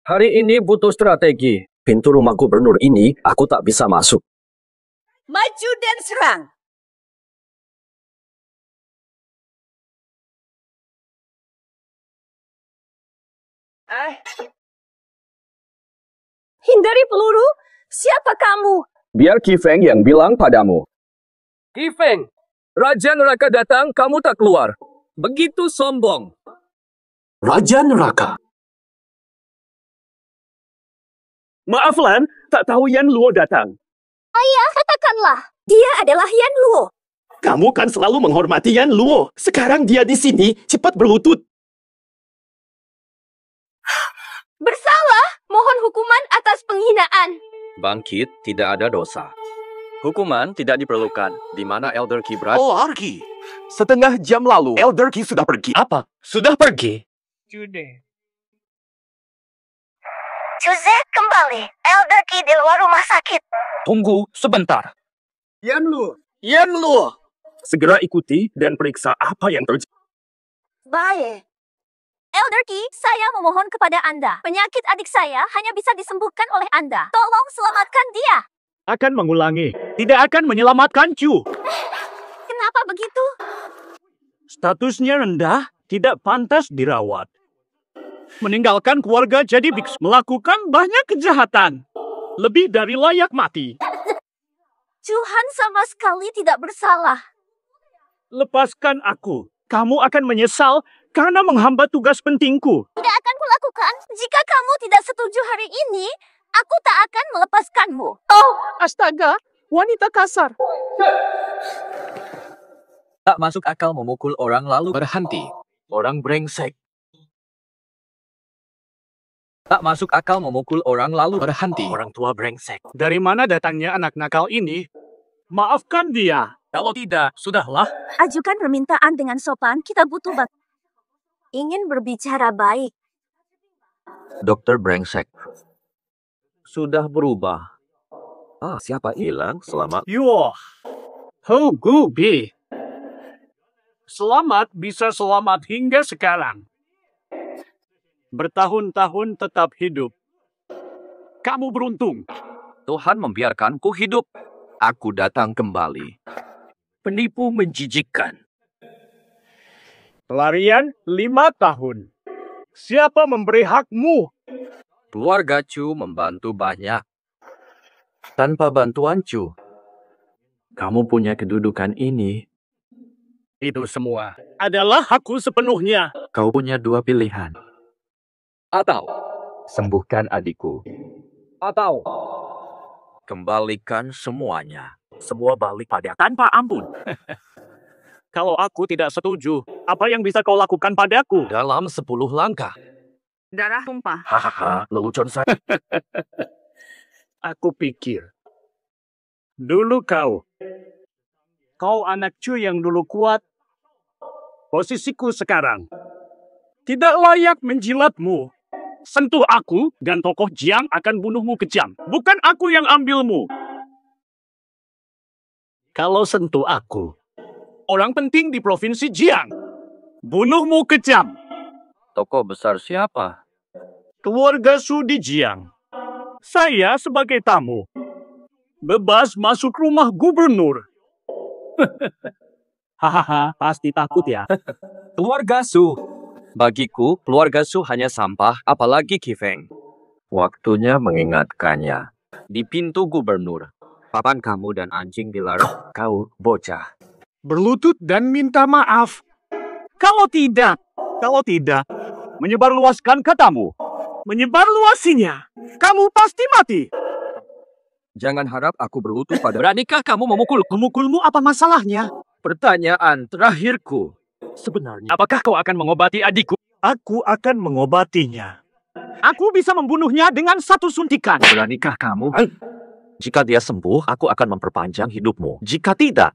Hari ini butuh strategi. Pintu rumah gubernur ini, aku tak bisa masuk. Maju dan serang! Hindari peluru? Siapa kamu? Biar Qi Feng yang bilang padamu. Qi Feng, Raja Neraka datang, kamu tak keluar. Begitu sombong. Raja Neraka. Maaf Lan, tak tahu Yan Luo datang. Ayah, katakanlah. Dia adalah Yan Luo. Kamu kan selalu menghormati Yan Luo. Sekarang dia di sini, cepat berlutut. Bersalah, mohon hukuman atas penghinaan. Bangkit tidak ada dosa. Hukuman tidak diperlukan. Di mana Elder Qi berada? Oh, Arki. Setengah jam lalu, Elder Qi sudah pergi. Apa? Sudah pergi? Chuze kembali. Elder Qi di luar rumah sakit. Tunggu sebentar. Yan Luo. Segera ikuti dan periksa apa yang terjadi. Baik. Elder Qi, saya memohon kepada Anda. Penyakit adik saya hanya bisa disembuhkan oleh Anda. Tolong selamatkan dia. Akan mengulangi. Tidak akan menyelamatkan Chu. Kenapa begitu? Statusnya rendah, tidak pantas dirawat. Meninggalkan keluarga jadi biksu. Melakukan banyak kejahatan. Lebih dari layak mati. Tuhan sama sekali tidak bersalah. Lepaskan aku. Kamu akan menyesal karena menghambat tugas pentingku. Tidak akan kulakukan. Jika kamu tidak setuju hari ini, aku tak akan melepaskanmu. Oh, astaga, wanita kasar. Tak masuk akal memukul orang lalu berhenti. Orang brengsek. Tak masuk akal memukul orang lalu berhenti. Orang tua brengsek. Dari mana datangnya anak nakal ini? Maafkan dia. Kalau tidak, sudahlah. Ajukan permintaan dengan sopan, kita butuh ingin berbicara baik. Dokter brengsek. Sudah berubah. Siapa hilang? Selamat. Yo. Ho Gubi. Selamat bisa selamat hingga sekarang. Bertahun-tahun tetap hidup. Kamu beruntung. Tuhan membiarkanku hidup. Aku datang kembali. Penipu menjijikkan. Pelarian 5 tahun. Siapa memberi hakmu? Keluarga Chu membantu banyak. Tanpa bantuan Chu, kamu punya kedudukan ini. Itu semua adalah hakku sepenuhnya. Kau punya 2 pilihan. Atau sembuhkan adikku. Atau kembalikan semuanya. Semua balik pada tanpa ampun. Kalau aku tidak setuju, apa yang bisa kau lakukan padaku? Dalam 10 langkah. Darah tumpah. Hahaha, lelucon saya. Aku pikir. Dulu kau anak Chu yang dulu kuat. Posisiku sekarang tidak layak menjilatmu. Sentuh aku dan tokoh Jiang akan bunuhmu kejam. Bukan aku yang ambilmu. Kalau sentuh aku, orang penting di provinsi Jiang, bunuhmu kejam. Tokoh besar siapa? Keluarga Su di Jiang. Saya sebagai tamu. Bebas masuk rumah gubernur. Hahaha, pasti takut ya. Keluarga Su. Bagiku, keluarga Su hanya sampah, apalagi Qi Feng. Waktunya mengingatkannya. Di pintu gubernur. Papan kamu dan anjing dilarang. Kau bocah. Berlutut dan minta maaf. Kalau tidak, menyebarluaskan katamu. Menyebarluasinya, kamu pasti mati. Jangan harap aku berlutut pada... Beranikah kamu Memukulmu apa masalahnya? Pertanyaan terakhirku. Sebenarnya, apakah kau akan mengobati adikku? Aku akan mengobatinya. Aku bisa membunuhnya dengan 1 suntikan. Beranikah kamu? Jika dia sembuh, aku akan memperpanjang hidupmu. Jika tidak...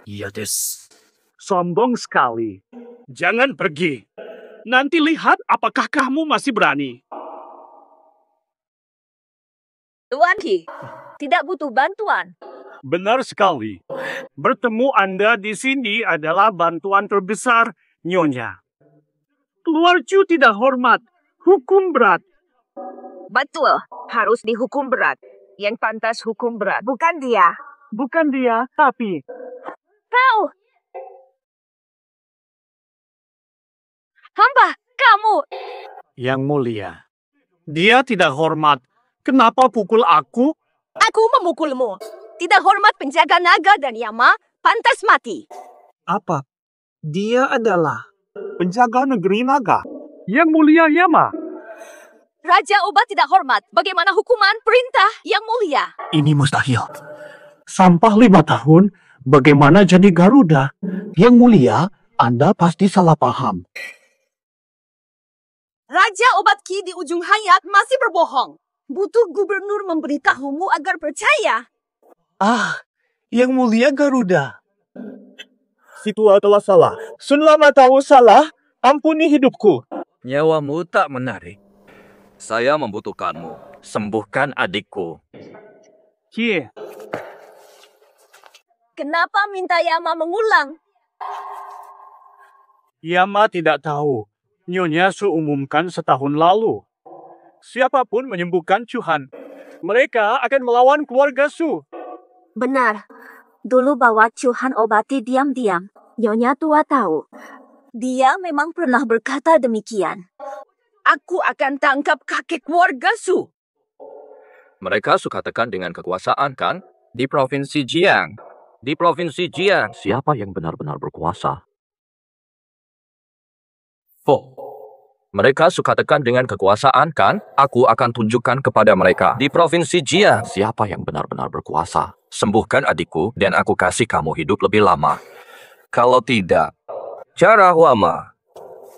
Iya, Des. Sombong sekali. Jangan pergi. Nanti lihat apakah kamu masih berani. Tuan Ki, tidak butuh bantuan. Benar sekali. Bertemu Anda di sini adalah bantuan terbesar, Nyonya. Keluar Chu tidak hormat. Hukum berat. Betul, harus dihukum berat. Yang pantas hukum berat, bukan dia. Bukan dia, tapi... Kau! Hamba, kamu! Yang mulia, dia tidak hormat. Kenapa pukul aku? Aku memukulmu. Tidak hormat penjaga naga dan Yama, pantas mati. Apa? Dia adalah Penjaga negeri naga. Yang mulia Yama. Raja Obat tidak hormat. Bagaimana hukuman perintah yang mulia? Ini mustahil. Sampah 5 tahun, bagaimana jadi Garuda? Yang mulia, Anda pasti salah paham. Raja Obat Ki di ujung hayat masih berbohong. Butuh gubernur memberitahumu agar percaya. yang mulia Garuda. Situ adalah salah. Sun Lama tahu salah, ampuni hidupku. Nyawamu tak menarik. Saya membutuhkanmu. Sembuhkan adikku. Cie, Kenapa minta Yama mengulang? Yama tidak tahu. Nyonya Su umumkan setahun lalu. Siapapun menyembuhkan Chuhan, mereka akan melawan keluarga Su. Benar. Dulu bawa Chuhan obati diam-diam. Nyonya tua tahu. Dia memang pernah berkata demikian. Aku akan tangkap kakek keluarga Su. Mereka suka tekan dengan kekuasaan, kan? Di Provinsi Jiang. Di Provinsi Jiang, siapa yang benar-benar berkuasa? Mereka suka tekan dengan kekuasaan, kan? Aku akan tunjukkan kepada mereka. Di Provinsi Jiang, siapa yang benar-benar berkuasa? Sembuhkan adikku, dan aku kasih kamu hidup lebih lama. Kalau tidak, cara Huama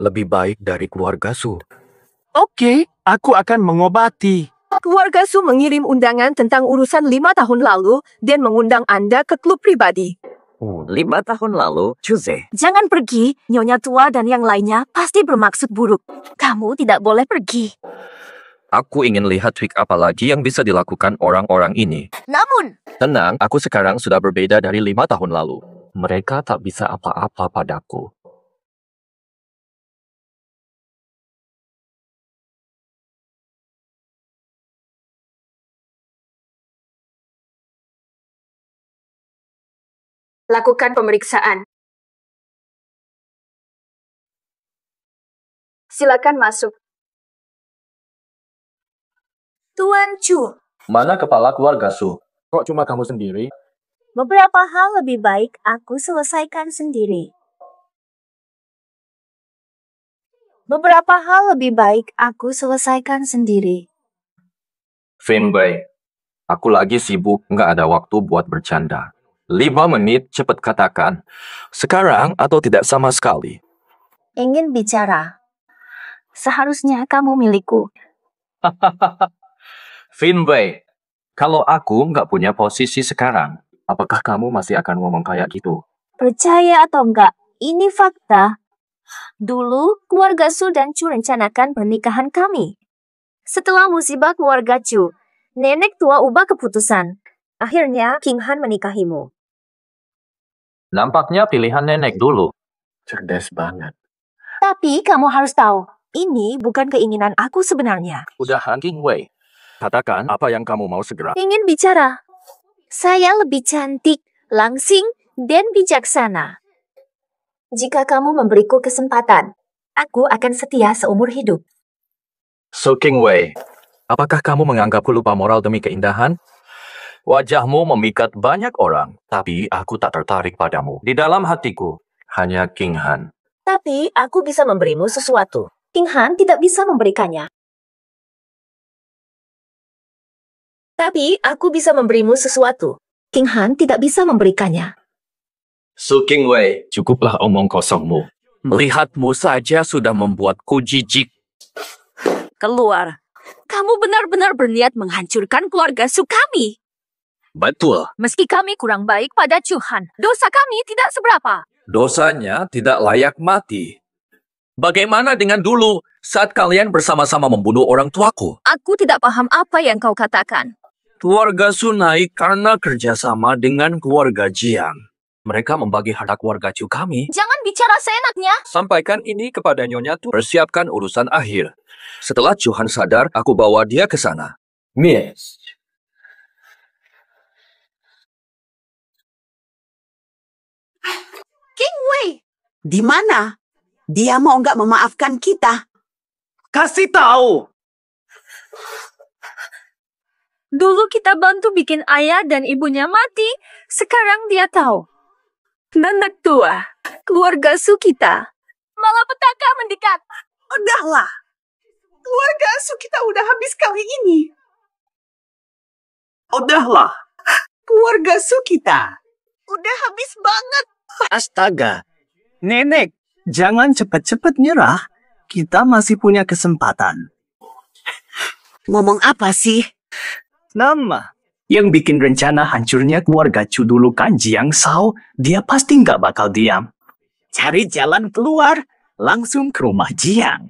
lebih baik dari keluarga Su. Oke, aku akan mengobati. Keluarga Su mengirim undangan tentang urusan 5 tahun lalu dan mengundang Anda ke klub pribadi. 5 tahun lalu, Chuze. Jangan pergi. Nyonya tua dan yang lainnya pasti bermaksud buruk. Kamu tidak boleh pergi. Aku ingin lihat trik apa lagi yang bisa dilakukan orang-orang ini. Namun, Tenang, aku sekarang sudah berbeda dari 5 tahun lalu. Mereka tak bisa apa-apa padaku. Lakukan pemeriksaan. Silakan masuk. Tuan Chu, Mana kepala keluarga Su? Kok cuma kamu sendiri? beberapa hal lebih baik aku selesaikan sendiri. Beberapa hal lebih baik aku selesaikan sendiri. Finbei, aku lagi sibuk, nggak ada waktu buat bercanda. 5 menit, cepet katakan. Sekarang atau tidak sama sekali? Ingin bicara. Seharusnya kamu milikku. Finbei, kalau aku nggak punya posisi sekarang, apakah kamu masih akan ngomong kayak gitu? Percaya atau enggak, ini fakta. Dulu, keluarga Su dan Chu rencanakan pernikahan kami. Setelah musibah keluarga Chu, nenek tua ubah keputusan. Akhirnya, King Han menikahimu. Nampaknya pilihan nenek dulu. Cerdas banget. Tapi kamu harus tahu, ini bukan keinginan aku sebenarnya. Udahan, King Wei. Katakan apa yang kamu mau segera. Ingin bicara. Saya lebih cantik, langsing, dan bijaksana. Jika kamu memberiku kesempatan, aku akan setia seumur hidup. So, King Wei, apakah kamu menganggapku lupa moral demi keindahan? Wajahmu memikat banyak orang, tapi aku tak tertarik padamu. Di dalam hatiku, hanya King Han. Tapi aku bisa memberimu sesuatu. King Han tidak bisa memberikannya. Tapi aku bisa memberimu sesuatu. King Han tidak bisa memberikannya. So, King Wei, cukuplah omong kosongmu. Melihatmu saja sudah membuatku jijik. Keluar. Kamu benar-benar berniat menghancurkan keluarga Su kami. Betul. Meski kami kurang baik pada Chu Han, dosa kami tidak seberapa. Dosanya tidak layak mati. Bagaimana dengan dulu saat kalian bersama-sama membunuh orang tuaku? Aku tidak paham apa yang kau katakan. Keluarga Su naik karena kerjasama dengan keluarga Jiang. Mereka membagi harta keluarga Chu kami. Jangan bicara seenaknya. Sampaikan ini kepada Nyonya Tu. Persiapkan urusan akhir. Setelah Chuhan sadar, aku bawa dia ke sana. Miss. King Wei, di mana? Dia mau nggak memaafkan kita? Kasih tahu. Dulu kita bantu bikin ayah dan ibunya mati. Sekarang dia tahu. Nenek tua, keluarga Su kita. Malapetaka mendekat. Udahlah. Keluarga Su kita udah habis kali ini. Udahlah. Keluarga Su kita udah habis banget. Astaga. Nenek, jangan cepat-cepat nyerah. Kita masih punya kesempatan. Ngomong apa sih? Nama. Yang bikin rencana hancurnya keluarga Chu dulu kan Jiang Shao, dia pasti nggak bakal diam. Cari jalan keluar, langsung ke rumah Jiang.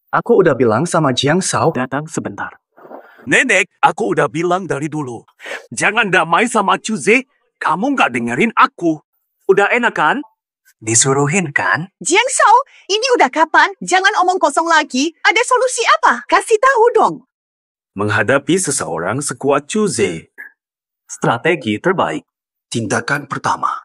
Aku udah bilang sama Jiang Shao datang sebentar. Nenek, aku udah bilang dari dulu. Jangan damai sama Chuze. Kamu nggak dengerin aku. Udah enak kan? Disuruhin kan? Jiang Shao, ini udah kapan? Jangan omong kosong lagi. Ada solusi apa? Kasih tahu dong. Menghadapi seseorang sekuat Chuze. Strategi terbaik. Tindakan pertama.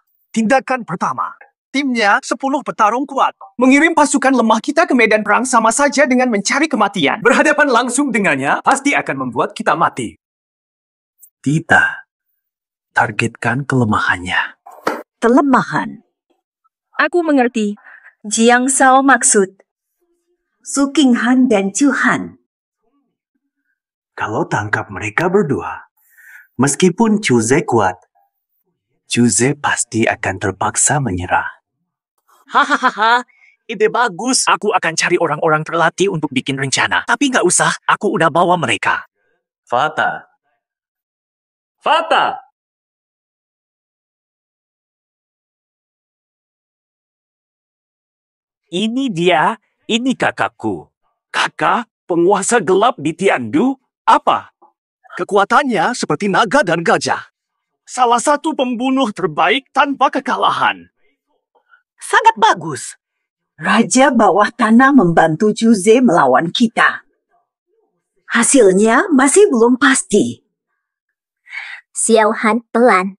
Timnya 10 petarung kuat. Mengirim pasukan lemah kita ke medan perang sama saja dengan mencari kematian. Berhadapan langsung dengannya pasti akan membuat kita mati. Tidak. Targetkan kelemahannya. Kelemahan. Aku mengerti. Jiang Shao maksud. Su Qinghan dan Chu Han. Kalau tangkap mereka berdua, meskipun Chuze kuat, Chuze pasti akan terpaksa menyerah. Hahaha, ide bagus. Aku akan cari orang-orang terlatih untuk bikin rencana. Tapi nggak usah, aku udah bawa mereka. Fata. Ini dia, ini kakakku. Kakak, penguasa gelap di Tiandu? Apa? Kekuatannya seperti naga dan gajah. Salah satu pembunuh terbaik tanpa kekalahan. Sangat bagus. Raja bawah tanah membantu Chuze melawan kita. Hasilnya masih belum pasti. Xiao Han pelan.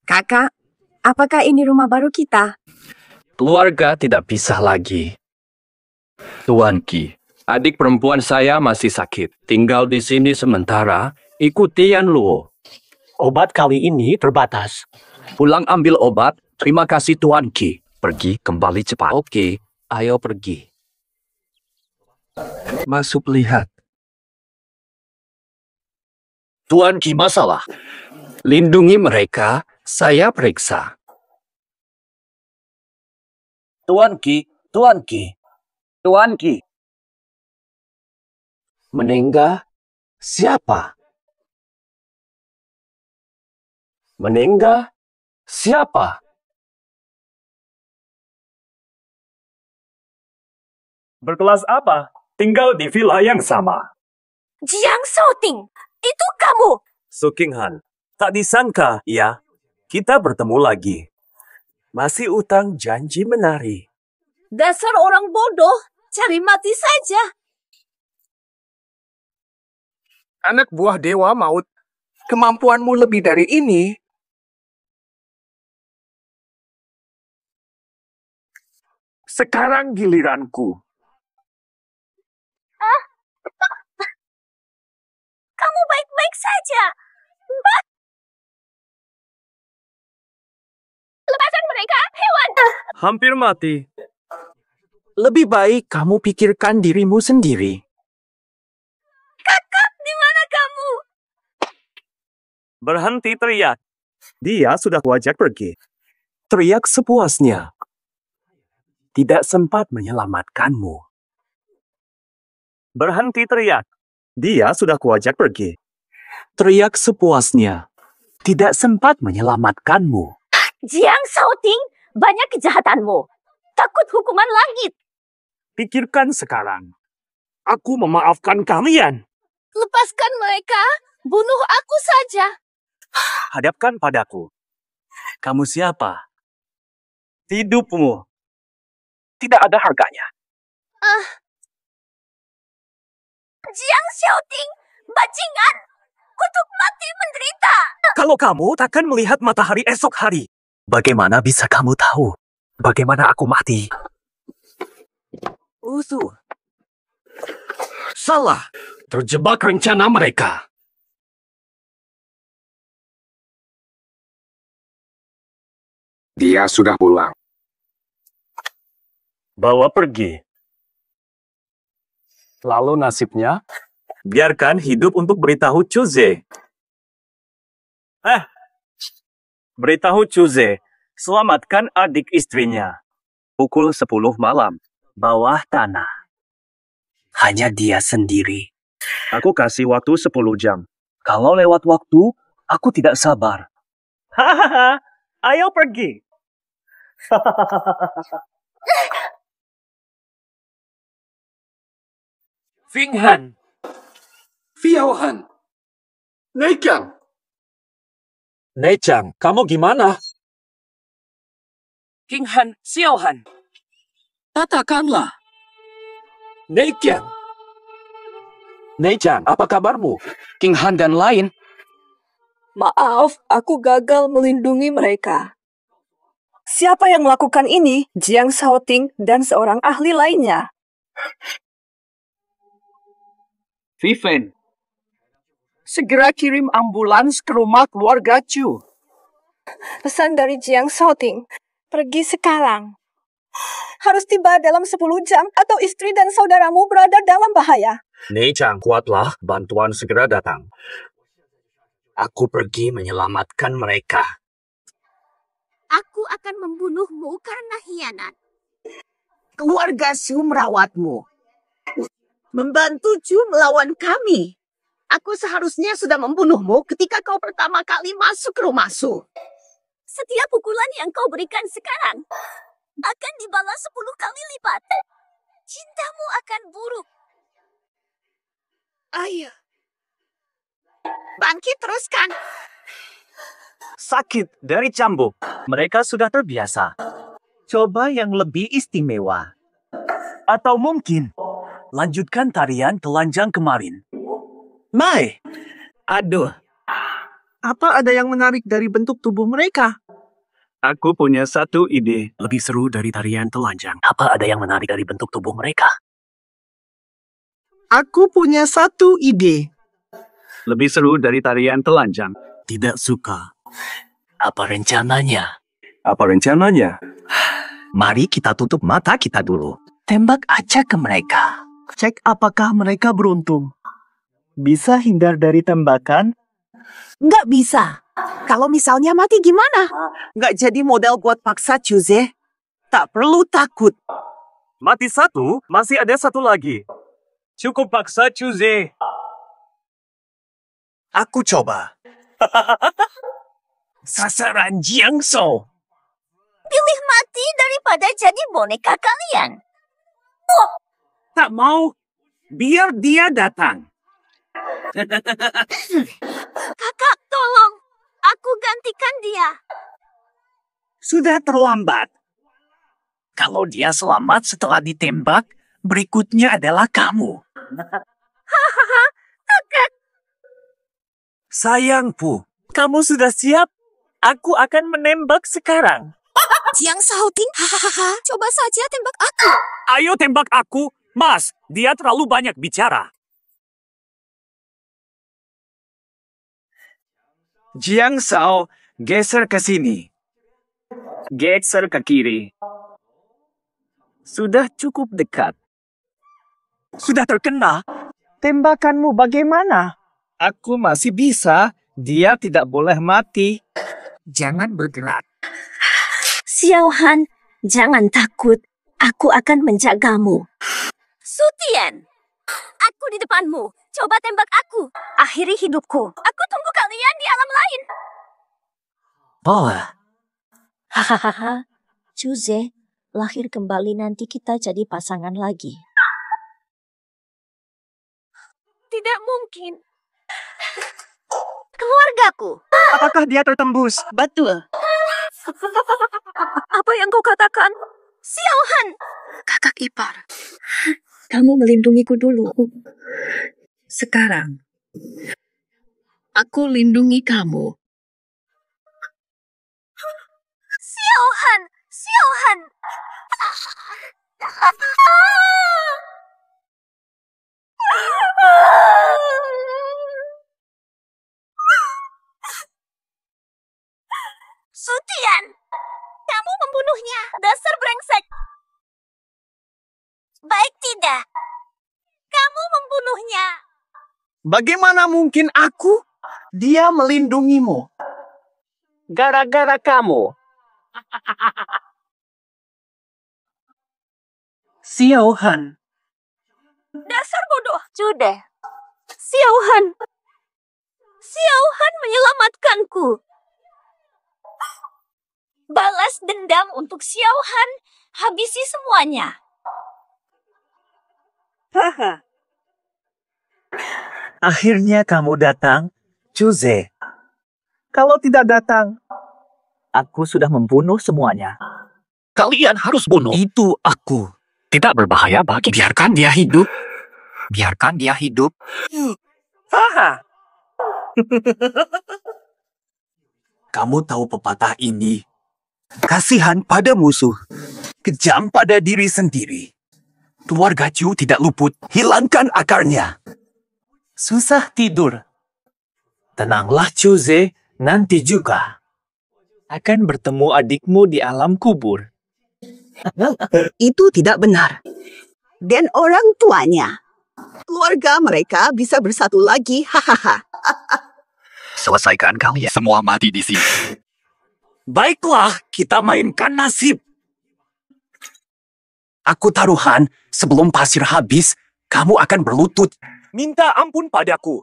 Kakak, apakah ini rumah baru kita? Keluarga tidak pisah lagi. Tuan Qi, adik perempuan saya masih sakit. Tinggal di sini sementara, ikuti Yan Luo. Obat kali ini terbatas. Pulang ambil obat. Terima kasih Tuan Qi. Pergi kembali cepat. Oke, ayo pergi. Masuk lihat. Tuan Qi masalah. Lindungi mereka, saya periksa. Tuan Qi. Meninggal? Siapa? Meninggal? Siapa? Berkelas apa? Tinggal di villa yang sama. Jiang Shaoting, itu kamu. Su Qinghan, tak disangka ya, kita bertemu lagi. Masih utang janji menari. Dasar orang bodoh, cari mati saja. Anak buah Dewa Maut, kemampuanmu lebih dari ini. Sekarang giliranku. Kamu baik-baik saja. Lepaskan mereka, hewan. Hampir mati. Lebih baik kamu pikirkan dirimu sendiri. Kakak, di mana kamu? Berhenti teriak. Dia sudah kuajak pergi. Teriak sepuasnya. Tidak sempat menyelamatkanmu. Berhenti teriak. Dia sudah kuajak pergi. Teriak sepuasnya. Tidak sempat menyelamatkanmu. Jiang Shaoting, banyak kejahatanmu. Takut hukuman langit. Pikirkan sekarang. Aku memaafkan kalian. Lepaskan mereka. Bunuh aku saja. Hadapkan padaku. Kamu siapa? Hidupmu tidak ada harganya. Jiang Xiaoting, bajingan. Kutuk mati menderita. Kalau kamu takkan melihat matahari esok hari, bagaimana bisa kamu tahu bagaimana aku mati? Salah. Terjebak rencana mereka. Dia sudah pulang. Bawa pergi. Lalu nasibnya? Biarkan hidup untuk beritahu Chuze. Beritahu Chuze, selamatkan adik istrinya. Pukul 10 malam, bawah tanah. Hanya dia sendiri. Aku kasih waktu 10 jam. Kalau lewat waktu, aku tidak sabar. Hahaha, ayo pergi. Finghan. Xiaohan. Neichang. Neichang, kamu gimana? Finghan, Xiaohan. Katakanlah. Neichang. Neichang, apa kabarmu? King Han dan lain. Maaf, aku gagal melindungi mereka. Siapa yang melakukan ini? Jiang Xiaoting dan seorang ahli lainnya. Vivian, segera kirim ambulans ke rumah keluarga Chu. Pesan dari Jiang Xiaoting, pergi sekarang. Harus tiba dalam 10 jam atau istri dan saudaramu berada dalam bahaya. Neichang, kuatlah, bantuan segera datang. Aku pergi menyelamatkan mereka. Aku akan membunuhmu karena hianat. Keluarga Su merawatmu. Membantu Chu melawan kami. Aku seharusnya sudah membunuhmu ketika kau pertama kali masuk ke rumah Su. Setiap pukulan yang kau berikan sekarang akan dibalas 10 kali lipat. Cintamu akan buruk. Ayo. Bangkit teruskan. Sakit dari cambuk. Mereka sudah terbiasa. Coba yang lebih istimewa. Atau mungkin lanjutkan tarian telanjang kemarin. Mai, aduh. Apa ada yang menarik dari bentuk tubuh mereka? Aku punya satu ide. Lebih seru dari tarian telanjang. Apa ada yang menarik dari bentuk tubuh mereka? Aku punya satu ide. Lebih seru dari tarian telanjang. Tidak suka. Apa rencananya? Apa rencananya? Mari kita tutup mata kita dulu. Tembak aja ke mereka. Cek apakah mereka beruntung. Bisa hindar dari tembakan? Nggak bisa. Kalau misalnya mati gimana? Nggak jadi model buat paksa Chuze. Tak perlu takut. Mati satu, masih ada satu lagi. Cukup paksa Chuze. Aku coba. Sasaran Jiang Shou. Pilih mati daripada jadi boneka kalian. Tak mau, biar dia datang. Kakak, tolong. Aku gantikan dia. Sudah terlambat. Kalau dia selamat setelah ditembak, berikutnya adalah kamu. Hahaha, kakak. Sayangku, kamu sudah siap? Aku akan menembak sekarang. Jiang Xiaoting, hahaha, coba saja tembak aku. Ayo tembak aku. Mas, dia terlalu banyak bicara. Jiang Shou, geser ke sini. Geser ke kiri. Sudah cukup dekat. Sudah terkena. Tembakanmu bagaimana? Aku masih bisa. Dia tidak boleh mati. Jangan bergerak. Xiaohan, jangan takut. Aku akan menjagamu. Sutian, aku di depanmu. Coba tembak aku. Akhiri hidupku. Aku tunggu kalian di alam lain. Oh, Hahaha, Chuze, lahir kembali nanti kita jadi pasangan lagi. Tidak mungkin. Keluargaku. Apakah dia tertembus? Betul. Apa yang kau katakan? Xiaohan! Kakak ipar, kamu melindungiku dulu. Sekarang, aku lindungi kamu. Xiaohan! Xiaohan! Sutian! Kamu membunuhnya, dasar brengsek! Baik tidak. Kamu membunuhnya. Bagaimana mungkin aku? Dia melindungimu. Gara-gara kamu. Xiaohan. Dasar bodoh. Sudah. Xiaohan. Xiaohan menyelamatkanku. Balas dendam untuk Xiaohan. Habisi semuanya. Haha. Akhirnya kamu datang, Chuze. Kalau tidak datang, Aku sudah membunuh semuanya. Kalian harus bunuh. Itu aku. Tidak berbahaya bagi. Biarkan dia hidup. Biarkan dia hidup. haha. Kamu tahu pepatah ini? Kasihan pada musuh, kejam pada diri sendiri. Keluarga Chu tidak luput, hilangkan akarnya. Susah tidur. Tenanglah, Chuze. Nanti juga akan bertemu adikmu di alam kubur. Itu tidak benar. Dan orang tuanya, keluarga mereka bisa bersatu lagi. Hahaha. Selesaikan kalian. Semua mati di sini. Baiklah, kita mainkan nasib. Aku taruhan, sebelum pasir habis, kamu akan berlutut. Minta ampun padaku.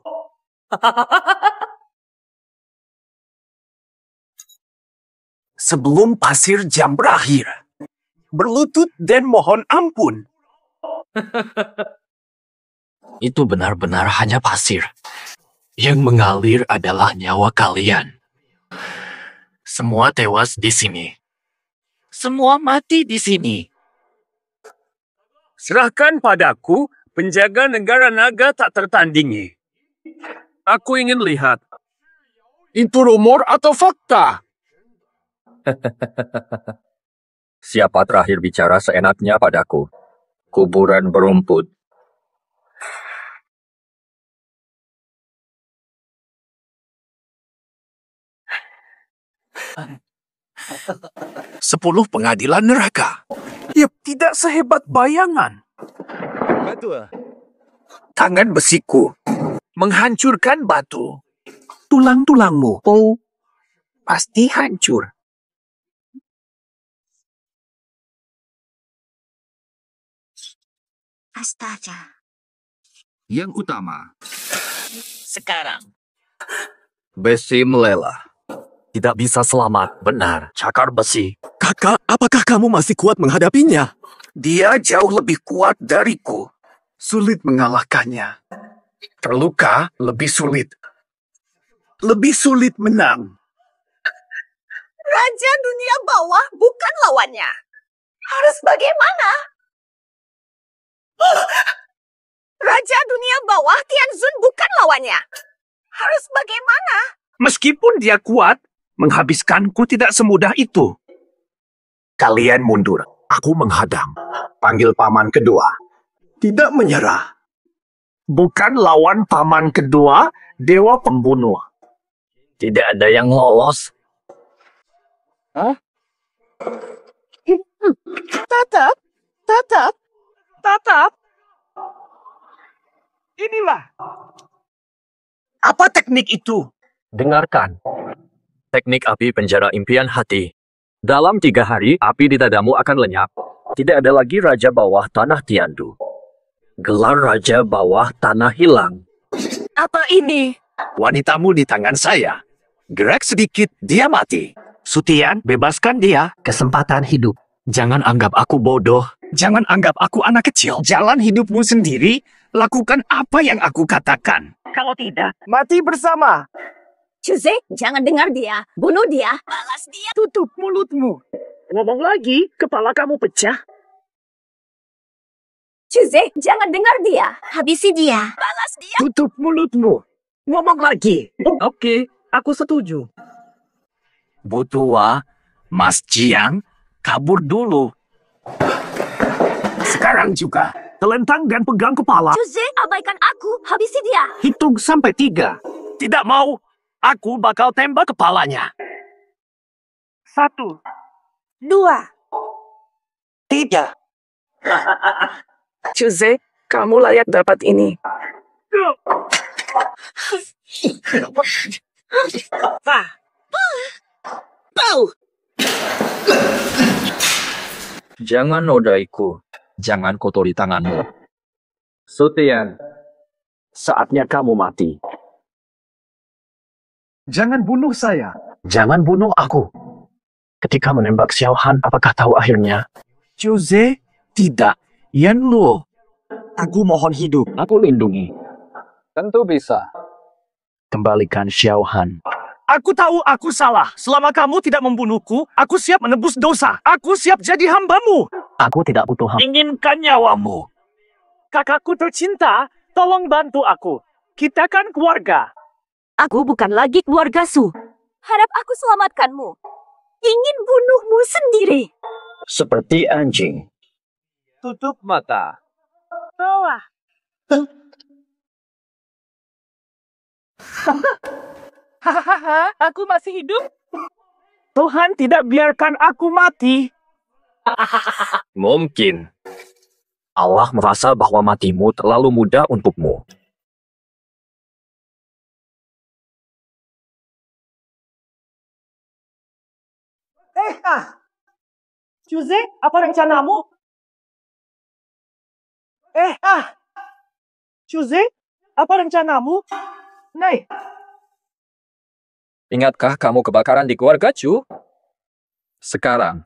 Sebelum pasir jam berakhir. Berlutut dan mohon ampun. Itu benar-benar hanya pasir. Yang mengalir adalah nyawa kalian. Semua tewas di sini. Semua mati di sini. Serahkan padaku, penjaga negara naga tak tertandingi. Aku ingin lihat. Itu rumor atau fakta? Siapa terakhir bicara seenaknya padaku? Kuburan berumput. Sepuluh pengadilan neraka. Yep, tidak sehebat bayangan. Betul. Tangan besiku menghancurkan batu. Tulang-tulangmu pasti hancur. Astaga. Yang utama. Sekarang. Besi melelah. Tidak bisa selamat. Benar. Cakar besi. Kakak, apakah kamu masih kuat menghadapinya? Dia jauh lebih kuat dariku. Sulit mengalahkannya. Terluka lebih sulit. Lebih sulit menang. Raja dunia bawah bukan lawannya. Harus bagaimana? Raja dunia bawah Tianzun bukan lawannya. Harus bagaimana? Meskipun dia kuat, menghabiskanku tidak semudah itu. Kalian mundur. Aku menghadang. Panggil paman kedua. Tidak menyerah. Bukan lawan paman kedua, dewa pembunuh. Tidak ada yang lolos. Tatap. Inilah. Apa teknik itu? Dengarkan. Teknik api penjara impian hati. Dalam 3 hari, api di dadamu akan lenyap. Tidak ada lagi Raja Bawah Tanah Tiandu. Gelar Raja Bawah Tanah hilang. Apa ini? Wanitamu di tangan saya. Gerak sedikit, dia mati. Sutian, bebaskan dia. Kesempatan hidup. Jangan anggap aku bodoh. Jangan anggap aku anak kecil. Jalan hidupmu sendiri. Lakukan apa yang aku katakan. Kalau tidak, Mati bersama. Jose, jangan dengar dia. Bunuh dia. Balas dia. Tutup mulutmu. Ngomong lagi, kepala kamu pecah. Jose, jangan dengar dia. Habisi dia. Balas dia. Tutup mulutmu. Ngomong lagi. Oke, aku setuju. Bu tua, Mas Jiang, kabur dulu. Sekarang juga. Telentang dan pegang kepala. Jose, abaikan aku. Habisi dia. Hitung sampai 3. Tidak mau. Aku bakal tembak kepalanya. 1, 2, 3. Jose, kamu layak dapat ini. Jangan nodaiku. Jangan kotori tanganmu. Sutian, saatnya kamu mati. Jangan bunuh saya. Jangan bunuh aku. Ketika menembak Xiao Han, apakah tahu akhirnya? Jose, tidak. Yan Luo. Aku mohon hidup. Aku lindungi. Tentu bisa. Kembalikan Xiao Han. Aku tahu aku salah. Selama kamu tidak membunuhku, aku siap menebus dosa. Aku siap jadi hambamu. Aku tidak butuh Inginkan nyawamu. Kakakku tercinta, tolong bantu aku. Kita kan keluarga. Aku bukan lagi keluarga Su. Harap aku selamatkanmu. Ingin bunuhmu sendiri. Seperti anjing. Tutup mata. bawah. Hahaha, aku masih hidup. Tuhan tidak biarkan aku mati. Mungkin. Allah merasa bahwa matimu terlalu mudah untukmu. Jose, apa rencanamu? Jose, apa rencanamu? Nay, Ingatkah kamu kebakaran di keluarga Chu? Sekarang,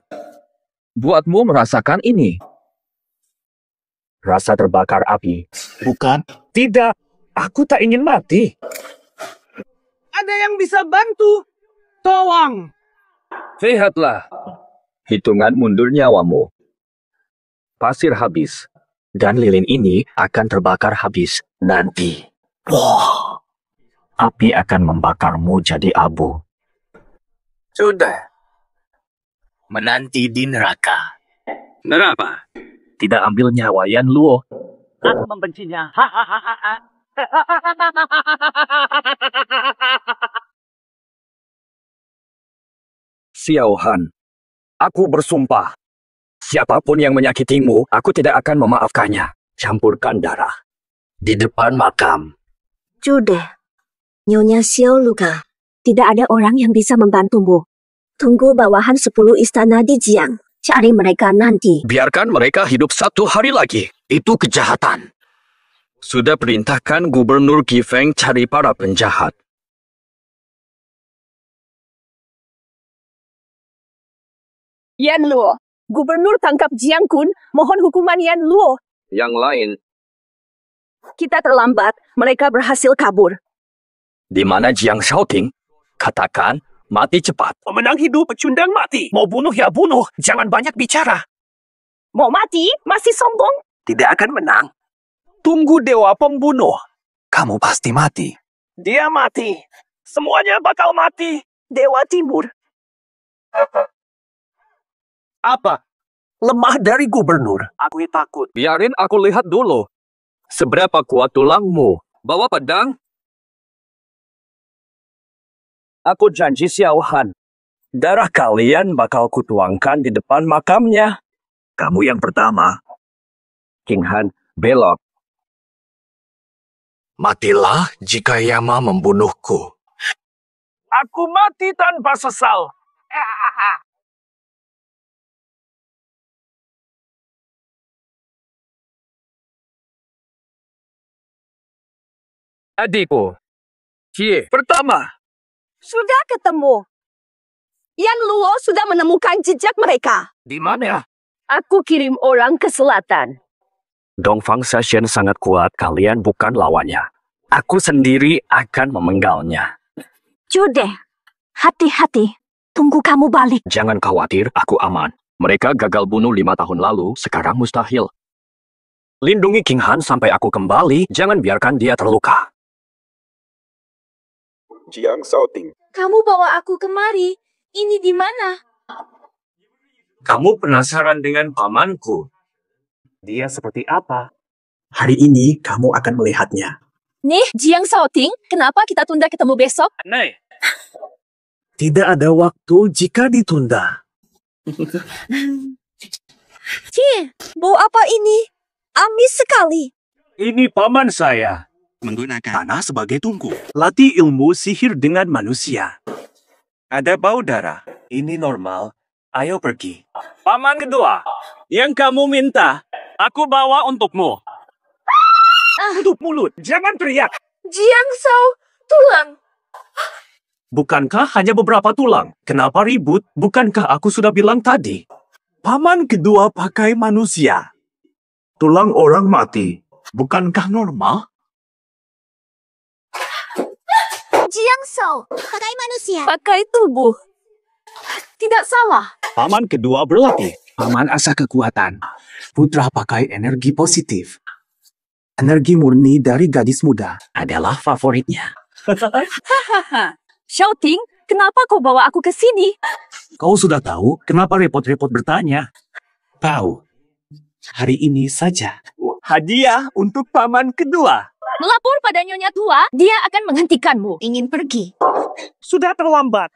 buatmu merasakan ini. Rasa terbakar api. Bukan. Tidak. Aku tak ingin mati. ada yang bisa bantu. Tolong. Lihatlah. Hitungan mundur nyawamu. Pasir habis. Dan lilin ini akan terbakar habis nanti. Api akan membakarmu jadi abu. Sudah. Menanti di neraka. Neraka? Tidak ambil nyawa Yan Luo. Aku membencinya. Xiao Han, aku bersumpah. Siapapun yang menyakitimu, aku tidak akan memaafkannya. Campurkan darah. Di depan makam. Jude, Nyonya Xiao luka. Tidak ada orang yang bisa membantumu. Tunggu bawahan 10 istana di Jiang. Cari mereka nanti. Biarkan mereka hidup 1 hari lagi. Itu kejahatan. Sudah perintahkan Gubernur Gifeng cari para penjahat. Yan Luo, Gubernur tangkap Jiang Kun, mohon hukuman Yan Luo. Yang lain, Kita terlambat, mereka berhasil kabur. Di mana Jiang Shaoting? Katakan, mati cepat. Pemenang hidup, pecundang mati. Mau bunuh ya bunuh. Jangan banyak bicara. Mau mati? Masih sombong? Tidak akan menang. Tunggu dewa pembunuh. Kamu pasti mati. Dia mati. Semuanya bakal mati. Dewa Timur. Apa? Lemah dari gubernur. Aku takut. biarin aku lihat dulu. Seberapa kuat tulangmu? Bawa pedang. Aku janji Xiao Han. Darah kalian bakal kutuangkan di depan makamnya. Kamu yang pertama. King Han, belok. Matilah jika Yama membunuhku. Aku mati tanpa sesal. Adikku. Cie. Pertama. Sudah ketemu. Yan Luo sudah menemukan jejak mereka. Di mana? Aku kirim orang ke selatan. Dongfang Session sangat kuat, kalian bukan lawannya. Aku sendiri akan memenggalnya. Jude, hati-hati. Tunggu kamu balik. Jangan khawatir, aku aman. Mereka gagal bunuh 5 tahun lalu, sekarang mustahil. Lindungi King Han sampai aku kembali, jangan biarkan dia terluka. Jiang Shaoting. Kamu bawa aku kemari. Ini di mana? Kamu penasaran dengan pamanku? Dia seperti apa? Hari ini kamu akan melihatnya. Nih, Jiang Shaoting, kenapa kita tunda ketemu besok? Aneh. Tidak ada waktu jika ditunda. Cie, bau apa ini? Amis sekali. Ini paman saya. Menggunakan tanah sebagai tungku. Latih ilmu sihir dengan manusia. Ada bau darah. Ini normal. Ayo pergi. Paman kedua, yang kamu minta, aku bawa untukmu. Tutup mulut, jangan teriak. Jiang Shao, tulang. Bukankah hanya beberapa tulang? Kenapa ribut? Bukankah aku sudah bilang tadi? Paman kedua pakai manusia. Tulang orang mati. Bukankah normal? Jiang Shao, pakai manusia. Pakai tubuh. Tidak salah. Paman kedua berlatih. Paman asa kekuatan. Putra pakai energi positif. Energi murni dari gadis muda adalah favoritnya. Hahaha. Shouting, kenapa kau bawa aku ke sini? Kau sudah tahu kenapa repot-repot bertanya? Tahu. Hari ini saja. Hadiah untuk paman kedua. Melapor pada Nyonya Tua, dia akan menghentikanmu. Ingin pergi. Sudah terlambat.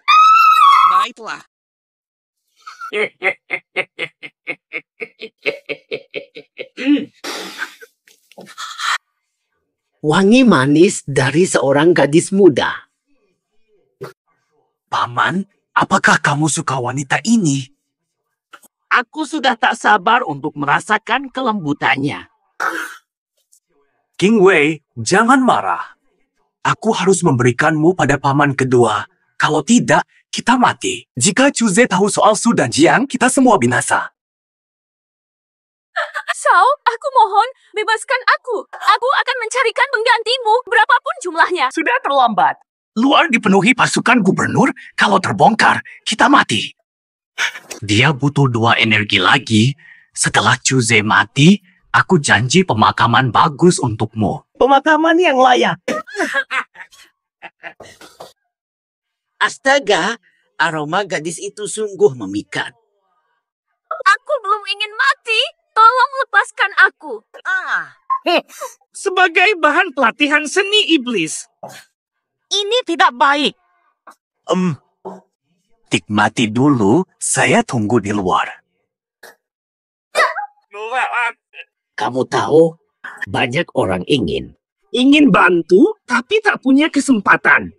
Baiklah. Wangi manis dari seorang gadis muda. Paman, apakah kamu suka wanita ini? Aku sudah tak sabar untuk merasakan kelembutannya. King Wei, jangan marah. Aku harus memberikanmu pada paman kedua. Kalau tidak, kita mati. Jika Chuze tahu soal Su dan Jiang, kita semua binasa. Shao, aku mohon, bebaskan aku. Aku akan mencarikan penggantimu, berapapun jumlahnya. Sudah terlambat. Luar dipenuhi pasukan gubernur, kalau terbongkar, kita mati. Dia butuh 2 energi lagi. Setelah Chuze mati, aku janji pemakaman bagus untukmu. Pemakaman yang layak. Astaga, aroma gadis itu sungguh memikat. Aku belum ingin mati. Tolong lepaskan aku. Sebagai bahan pelatihan seni iblis. Ini tidak baik. Nikmati dulu, saya tunggu di luar. Kamu tahu, banyak orang ingin. Ingin bantu, tapi tak punya kesempatan.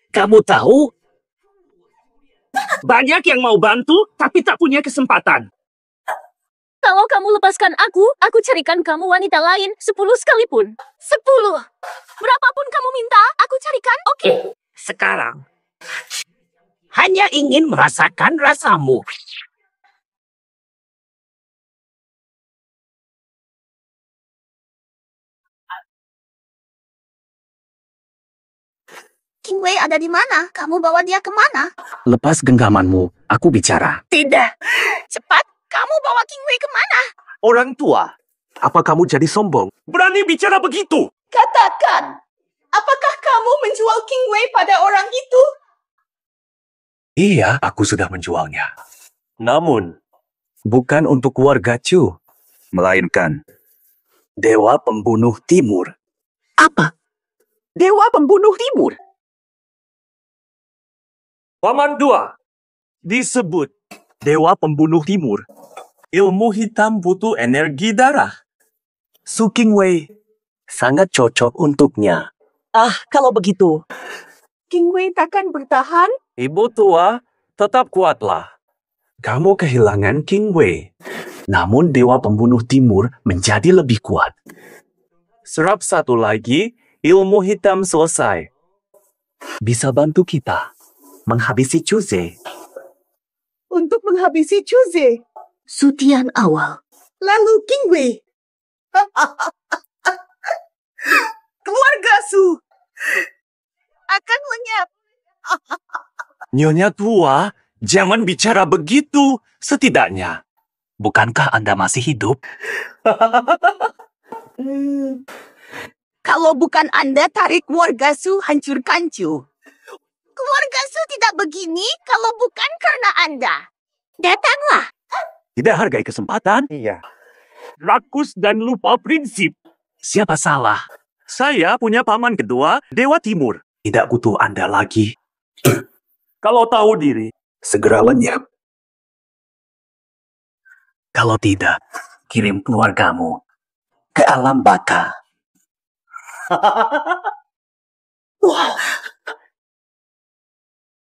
Kamu tahu, Banyak yang mau bantu, tapi tak punya kesempatan. Kalau kamu lepaskan aku carikan kamu wanita lain 10 sekalipun. 10. Berapapun kamu minta, aku carikan, oke? Sekarang, hanya ingin merasakan rasamu. King Wei ada di mana? Kamu bawa dia kemana? Lepas genggamanmu, aku bicara. Tidak. Cepat, kamu bawa King Wei kemana? Orang tua, apa kamu jadi sombong? Berani bicara begitu? Katakan, apakah kamu menjual King Wei pada orang itu? Iya, aku sudah menjualnya. Namun, bukan untuk keluarga Chu, melainkan Dewa Pembunuh Timur. Apa? Dewa Pembunuh Timur? Paman 2 disebut Dewa Pembunuh Timur. Ilmu hitam butuh energi darah. Su King Wei sangat cocok untuknya. Kalau begitu, King Wei takkan bertahan? Ibu tua, tetap kuatlah. Kamu kehilangan King Wei. Namun Dewa Pembunuh Timur menjadi lebih kuat. Serap satu lagi, ilmu hitam selesai. bisa bantu kita menghabisi Chuze. Untuk menghabisi Chuze. Sutian awal. Lalu King Wei. Keluarga Su akan lenyap. Nyonya tua, jangan bicara begitu. Setidaknya, bukankah Anda masih hidup? Kalau bukan Anda tarik keluarga Su hancurkan Chu. Keluarga Su tidak begini kalau bukan karena Anda. Datanglah. Tidak hargai kesempatan? Iya. Rakus dan lupa prinsip. Siapa salah? Saya punya paman kedua, Dewa Timur. Tidak butuh Anda lagi. Kalau tahu diri, segera lenyap. Kalau tidak, kirim keluargamu ke alam baka. Wow.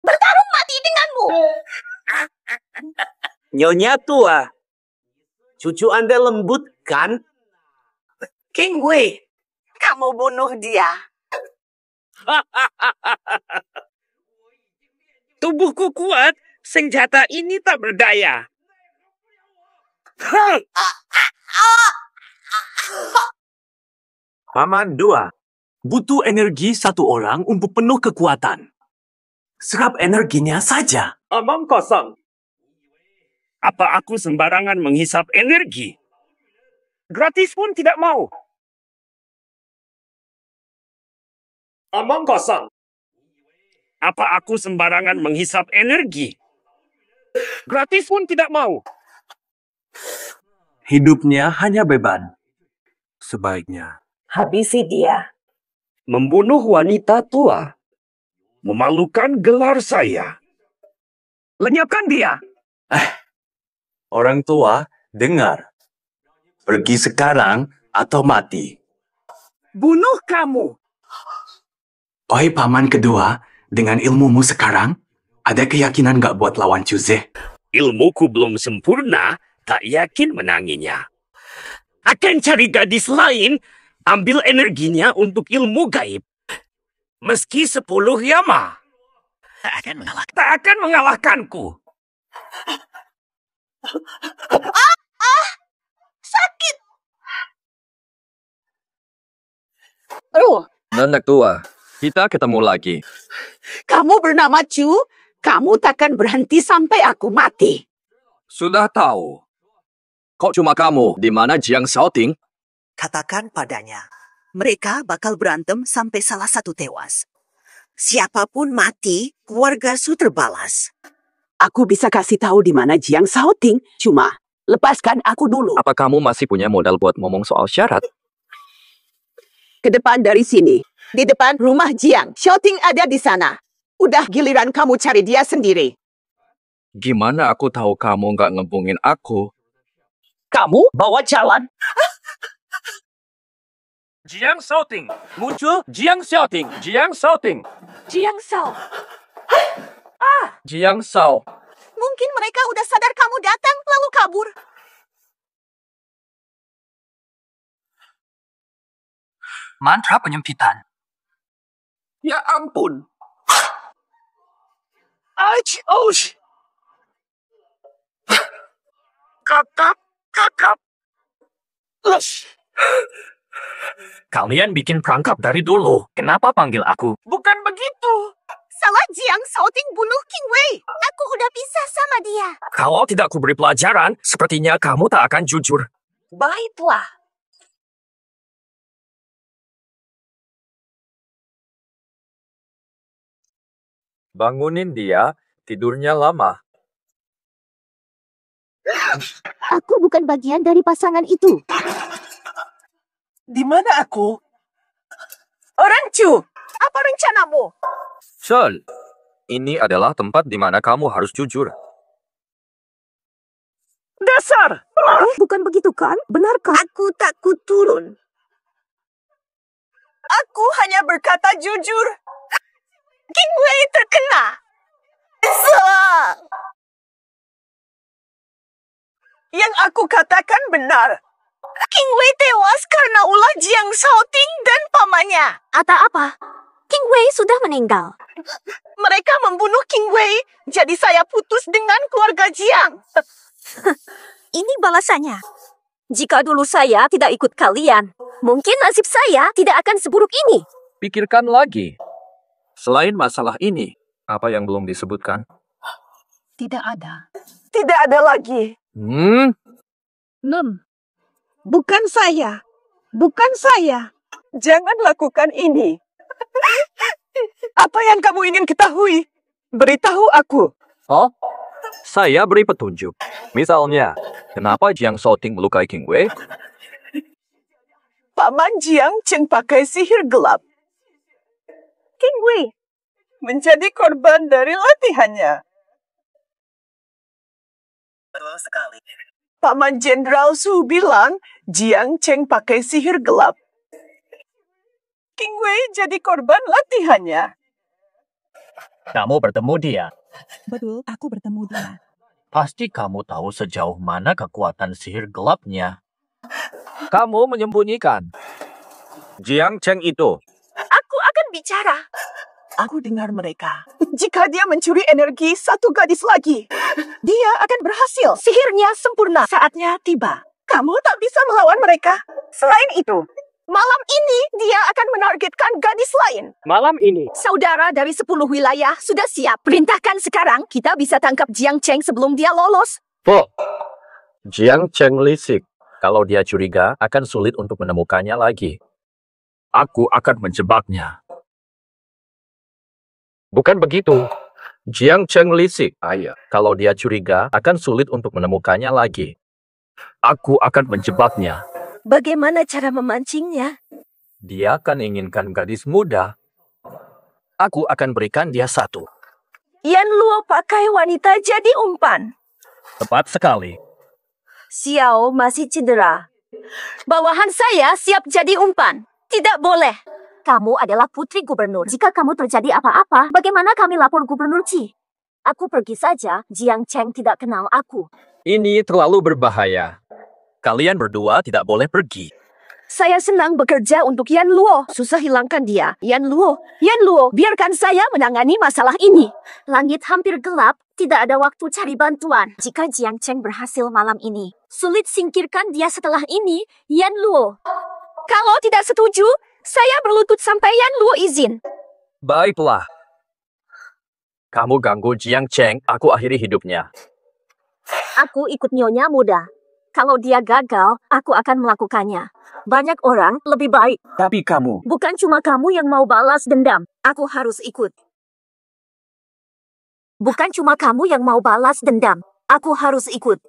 Bertarung mati denganmu. Nyonya tua, cucu Anda lembut kan? King Wei, kamu bunuh dia. Tubuhku kuat, senjata ini tak berdaya. Paman dua, butuh energi satu orang untuk penuh kekuatan. Serap energinya saja. Omong kosong. Apa aku sembarangan menghisap energi? Gratis pun tidak mau. Omong kosong. Apa aku sembarangan menghisap energi? Gratis pun tidak mau. Hidupnya hanya beban. Sebaiknya Habisi dia. Membunuh wanita tua. Memalukan gelar saya. Lenyapkan dia. orang tua, dengar. Pergi sekarang atau mati. Bunuh kamu. Oi paman kedua, dengan ilmumu sekarang, ada keyakinan gak buat lawan Chuze? Ilmuku belum sempurna, tak yakin menanginya. Akan cari gadis lain, ambil energinya untuk ilmu gaib. Meski 10 yama. Tak akan mengalahkanku. Sakit. Nenek tua, kita ketemu lagi. Kamu bernama Chu, kamu takkan berhenti sampai aku mati. Sudah tahu. Kok cuma kamu? Di mana Jiang Shaoting? Katakan padanya, mereka bakal berantem sampai salah satu tewas. Siapapun mati, keluarga Su terbalas. Aku bisa kasih tahu di mana Jiang Shaoting, cuma lepaskan aku dulu. Apa kamu masih punya modal buat ngomong soal syarat? Ke depan dari sini. Di depan rumah Jiang. Shaoting ada di sana. Udah giliran kamu cari dia sendiri. Gimana aku tahu kamu nggak ngebungin aku? Kamu bawa jalan. Jiang Shaoting. Muncul Jiang Shaoting. Jiang Shaoting. Jiang Shao. Jiang Shao. Mungkin mereka udah sadar kamu datang lalu kabur. Mantra penyempitan. Ya ampun. Ouch. Kakap. Kalian bikin perangkap dari dulu. Kenapa panggil aku? Bukan begitu. Salah Jiang Shaoting bunuh King Wei. Aku udah pisah sama dia. Kalau tidak kuberi pelajaran, sepertinya kamu tak akan jujur. Baiklah. Bangunin dia, tidurnya lama. Aku bukan bagian dari pasangan itu. Di mana aku? Orang Chu, apa rencanamu? Sean, ini adalah tempat di mana kamu harus jujur. Dasar! Bukan begitu kan? Benarkah? Aku takut turun. Aku hanya berkata jujur. King Wei terkena. Yang aku katakan benar. King Wei tewas karena ulah Jiang Shaoting dan pamannya. Atau apa? King King Wei sudah meninggal. Mereka membunuh King Wei, jadi saya putus dengan keluarga Jiang. Ini balasannya. Jika dulu saya tidak ikut kalian, mungkin nasib saya tidak akan seburuk ini. Pikirkan lagi. Selain masalah ini, apa yang belum disebutkan? Tidak ada. Tidak ada lagi. Bukan saya. Bukan saya. Jangan lakukan ini. Apa yang kamu ingin ketahui? Beritahu aku. Oh, saya beri petunjuk. Misalnya, kenapa Jiang Shouting melukai King Wei? Paman Jiang Cheng pakai sihir gelap. King Wei menjadi korban dari latihannya. Betul sekali. Paman Jenderal Su bilang Jiang Cheng pakai sihir gelap. King Wei jadi korban latihannya. Kamu bertemu dia. Betul, aku bertemu dia. Pasti kamu tahu sejauh mana kekuatan sihir gelapnya. Kamu menyembunyikan. Jiang Cheng itu. Aku akan bicara. Aku dengar mereka. Jika dia mencuri energi satu gadis lagi, dia akan berhasil. Sihirnya sempurna. Saatnya tiba. Kamu tak bisa melawan mereka. Selain itu, malam ini dia akan menargetkan gadis lain. Malam ini. Saudara dari 10 wilayah sudah siap. Perintahkan sekarang kita bisa tangkap Jiang Cheng sebelum dia lolos. Po, Jiang Cheng lisik. Kalau dia curiga, akan sulit untuk menemukannya lagi. Aku akan menjebaknya. Bukan begitu. Jiang Cheng lisik. Kalau dia curiga, akan sulit untuk menemukannya lagi. Aku akan menjebaknya. Bagaimana cara memancingnya? Dia akan inginkan gadis muda. Aku akan berikan dia satu. Yan Luo pakai wanita jadi umpan. Tepat sekali. Xiao masih cedera. Bawahan saya siap jadi umpan. Tidak boleh. Kamu adalah putri gubernur. Jika kamu terjadi apa-apa, bagaimana kami lapor gubernur Qi? Aku pergi saja, Jiang Cheng tidak kenal aku. Ini terlalu berbahaya. Kalian berdua tidak boleh pergi. Saya senang bekerja untuk Yan Luo. Susah hilangkan dia. Yan Luo, biarkan saya menangani masalah ini. Langit hampir gelap, tidak ada waktu cari bantuan. Jika Jiang Cheng berhasil malam ini, sulit singkirkan dia setelah ini, Yan Luo. Kalau tidak setuju, saya berlutut sampai Yan Luo izin. Baiklah. Kamu ganggu Jiang Cheng, aku akhiri hidupnya. Aku ikut Nyonya Muda. Kalau dia gagal, aku akan melakukannya. Banyak orang lebih baik. Tapi kamu. Bukan cuma kamu yang mau balas dendam. Aku harus ikut. Bukan cuma kamu yang mau balas dendam. Aku harus ikut.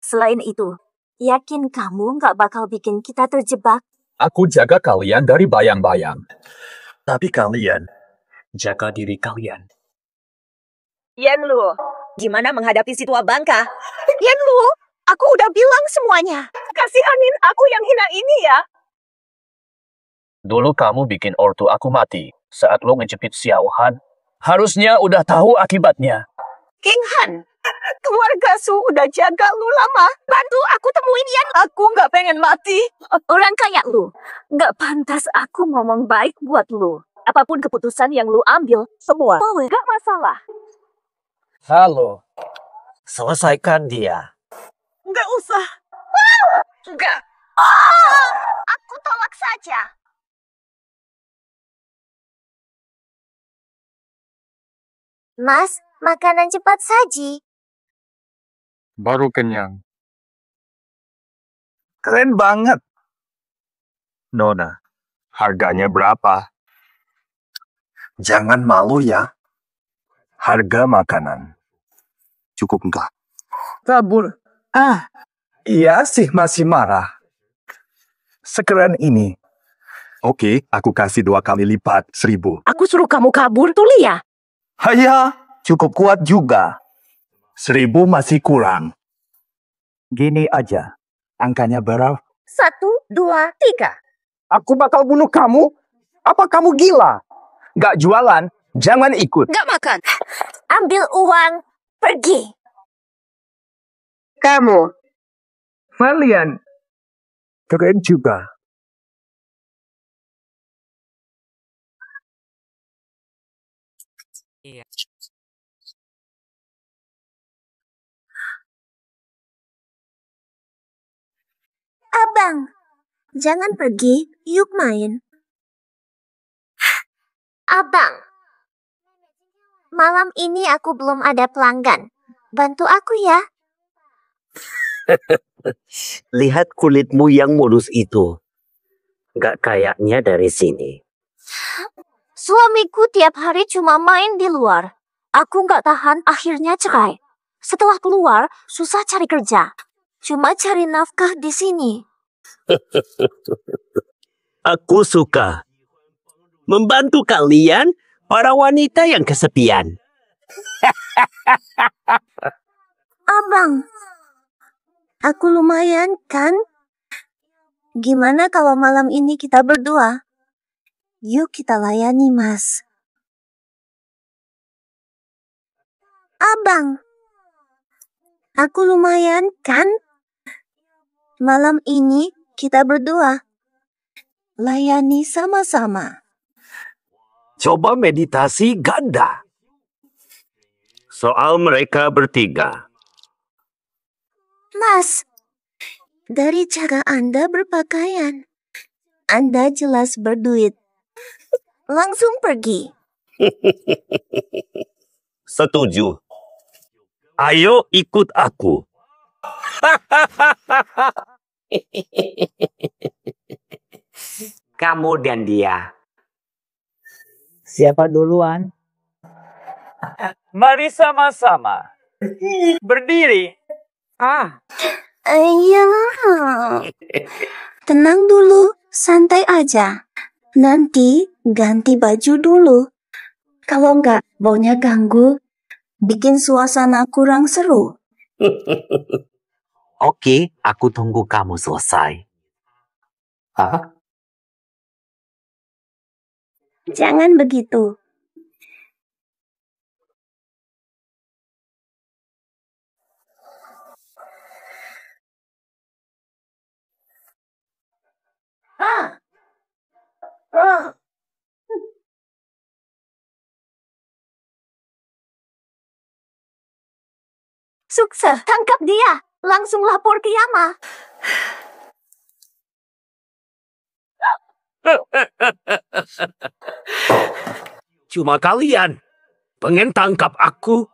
Selain itu, yakin kamu nggak bakal bikin kita terjebak? Aku jaga kalian dari bayang-bayang. Tapi kalian, jaga diri kalian. Yan Luo, gimana menghadapi situasi bangka? Yan Luo, aku udah bilang semuanya. Kasihanin aku yang hina ini ya. Dulu kamu bikin ortu aku mati saat lo ngejepit Xiao Han. Harusnya udah tahu akibatnya. King Han, keluarga Su udah jaga lu lama. Bantu aku temuin Yan. Aku nggak pengen mati. Orang kayak lu, nggak pantas aku ngomong baik buat lu. Apapun keputusan yang lu ambil, semua boleh, nggak masalah. Halo, selesaikan dia. Nggak usah. Nggak. Aku tolak saja. Mas, makanan cepat saji. Baru kenyang. Keren banget. Nona, harganya berapa? Jangan malu ya. Harga makanan. Cukup enggak? Kabur. Iya sih masih marah. Sekeren ini. Oke, aku kasih 2 kali lipat, 1.000. Aku suruh kamu kabur tuh ya. Haya, cukup kuat juga. 1.000 masih kurang. Gini aja. Angkanya berapa? 1, 2, 3. Aku bakal bunuh kamu. Apa kamu gila? Gak jualan, jangan ikut. Gak makan. Ambil uang, pergi. Kamu. Kalian. Keren juga. Abang, jangan pergi, yuk main. Abang, malam ini aku belum ada pelanggan. Bantu aku ya. Lihat kulitmu yang mulus itu. Gak kayaknya dari sini. Suamiku tiap hari cuma main di luar. Aku nggak tahan, akhirnya cerai. Setelah keluar, susah cari kerja. Cuma cari nafkah di sini. Aku suka membantu kalian, para wanita yang kesepian. Abang, aku lumayan kan? Gimana kalau malam ini kita berdua? Yuk kita layani, Mas. Abang, aku lumayan kan? Malam ini kita berdua. Layani sama-sama. Coba meditasi ganda. Soal mereka bertiga. Mas, dari cara Anda berpakaian, Anda jelas berduit. Langsung pergi. Setuju. Ayo ikut aku. Kamu dan dia. Siapa duluan? Mari sama-sama. Berdiri. Iya. Tenang dulu, santai aja. Nanti ganti baju dulu. Kalau nggak, baunya ganggu. Bikin suasana kurang seru. Oke, aku tunggu kamu selesai. Jangan begitu. Sukses, tangkap dia. Langsung lapor ke Yama. Cuma kalian pengen tangkap aku?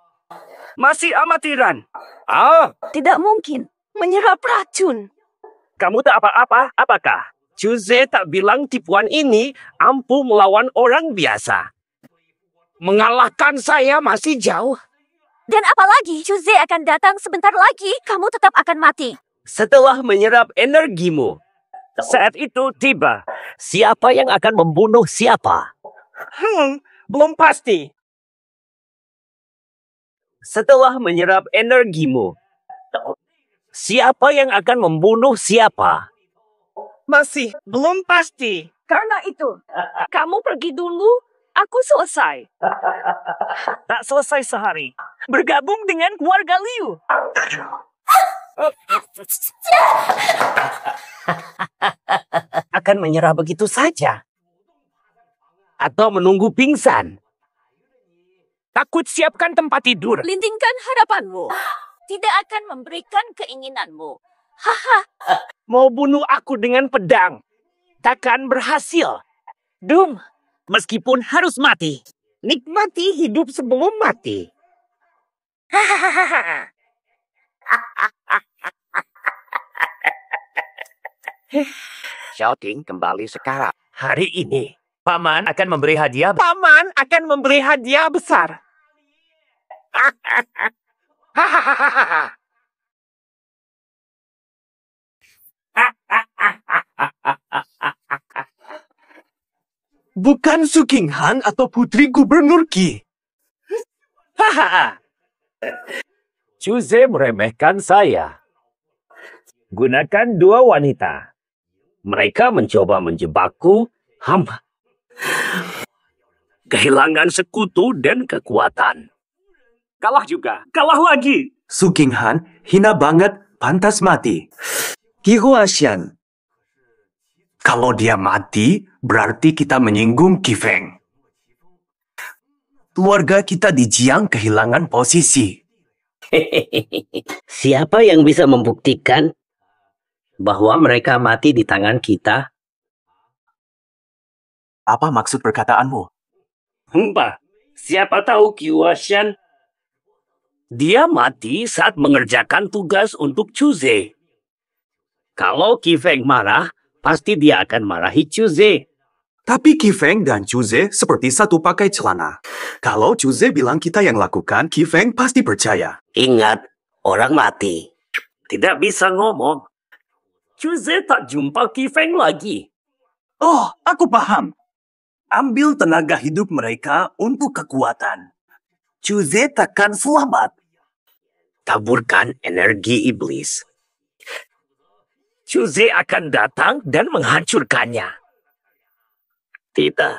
Masih amatiran. Tidak mungkin. Menyerap racun. Kamu tak apa-apa, apakah? Chuze tak bilang tipuan ini ampuh melawan orang biasa. Mengalahkan saya masih jauh. Dan apalagi, Chuze akan datang sebentar lagi. Kamu tetap akan mati. Setelah menyerap energimu, saat itu tiba. Siapa yang akan membunuh siapa? Belum pasti. Setelah menyerap energimu, siapa yang akan membunuh siapa? Masih belum pasti. Karena itu, kamu pergi dulu, aku selesai. Tak selesai sehari. Bergabung dengan keluarga Liu. Akan menyerah begitu saja? Atau menunggu pingsan? Takut siapkan tempat tidur. Lintingkan harapanmu. Tidak akan memberikan keinginanmu. Mau bunuh aku dengan pedang. Takkan berhasil. Dum, Meskipun harus mati. Nikmati hidup sebelum mati. Shouting kembali sekarang. Hari ini, Paman akan memberi hadiah. Paman akan memberi hadiah besar. Bukan Su Qinghan atau Putri Gubernur Qi. Chuze meremehkan saya. Gunakan dua wanita. Mereka mencoba menjebakku. Kehilangan sekutu dan kekuatan. Kalah juga. Kalah lagi. Su Qinghan hina banget, pantas mati. Qi Huaxian. Kalau dia mati, berarti kita menyinggung Qi Feng. Keluarga kita di Jiang kehilangan posisi. Siapa yang bisa membuktikan bahwa mereka mati di tangan kita? Apa maksud perkataanmu? Siapa tahu Qiuashan? Dia mati saat mengerjakan tugas untuk Chuze. Kalau Qi Feng marah, pasti dia akan marahi Chuze. Tapi Qi Feng dan Chuze seperti satu pakai celana. Kalau Chuze bilang kita yang lakukan, Qi Feng pasti percaya. Ingat, orang mati tidak bisa ngomong. Chuze tak jumpa Qi Feng lagi. Oh, aku paham. Ambil tenaga hidup mereka untuk kekuatan. Chuze takkan selamat. Taburkan energi iblis. Chuze akan datang dan menghancurkannya. Tidak,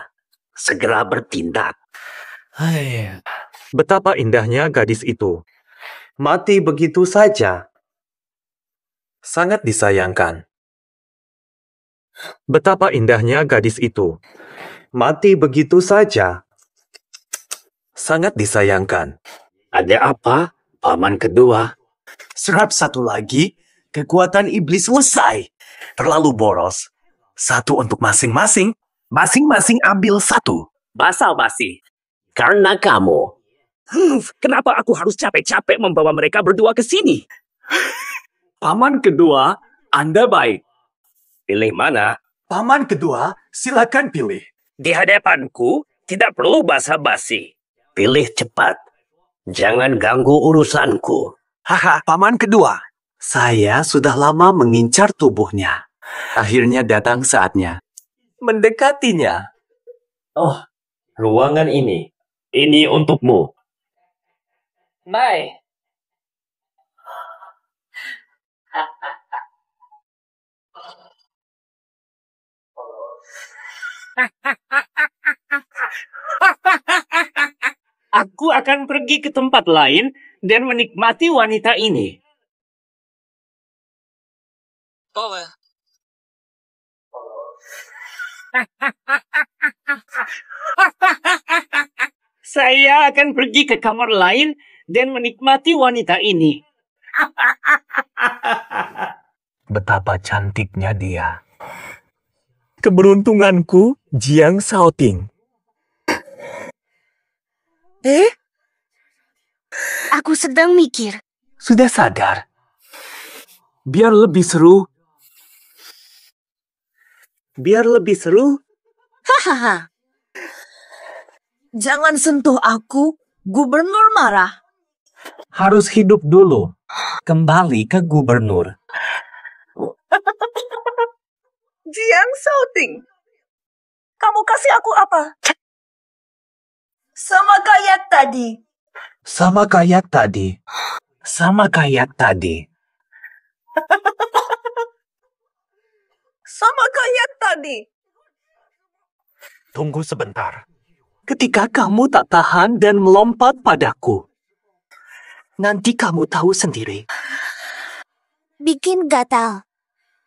segera bertindak. Betapa indahnya gadis itu. Mati begitu saja. Sangat disayangkan. Betapa indahnya gadis itu. Mati begitu saja. Sangat disayangkan. Ada apa, paman kedua? Serap satu lagi, kekuatan iblis selesai. Terlalu boros. Satu untuk masing-masing. Masing-masing ambil satu. Basa-basi. Karena kamu. Kenapa aku harus capek-capek membawa mereka berdua ke sini? Paman kedua, Anda baik. Pilih mana? Paman kedua, silakan pilih. Di hadapanku, tidak perlu basa-basi. Pilih cepat. Jangan ganggu urusanku. Haha, paman kedua. Saya sudah lama mengincar tubuhnya. Akhirnya datang saatnya. Mendekatinya. Oh, ruangan ini. Ini untukmu. Mai. Aku akan pergi ke tempat lain dan menikmati wanita ini. Saya akan pergi ke kamar lain dan menikmati wanita ini. Betapa cantiknya dia. Keberuntunganku, Jiang Shaoting. Aku sedang mikir. Sudah sadar? Biar lebih seru. Hahaha. Jangan sentuh aku, gubernur marah. Harus hidup dulu. Kembali ke gubernur. Jiang Shaoting. Kamu kasih aku apa? Sama kayak tadi. Sama kayak tadi. Sama kayak tadi. Sama kayak tadi. Tunggu sebentar. Ketika kamu tak tahan dan melompat padaku. Nanti kamu tahu sendiri. Bikin gatal.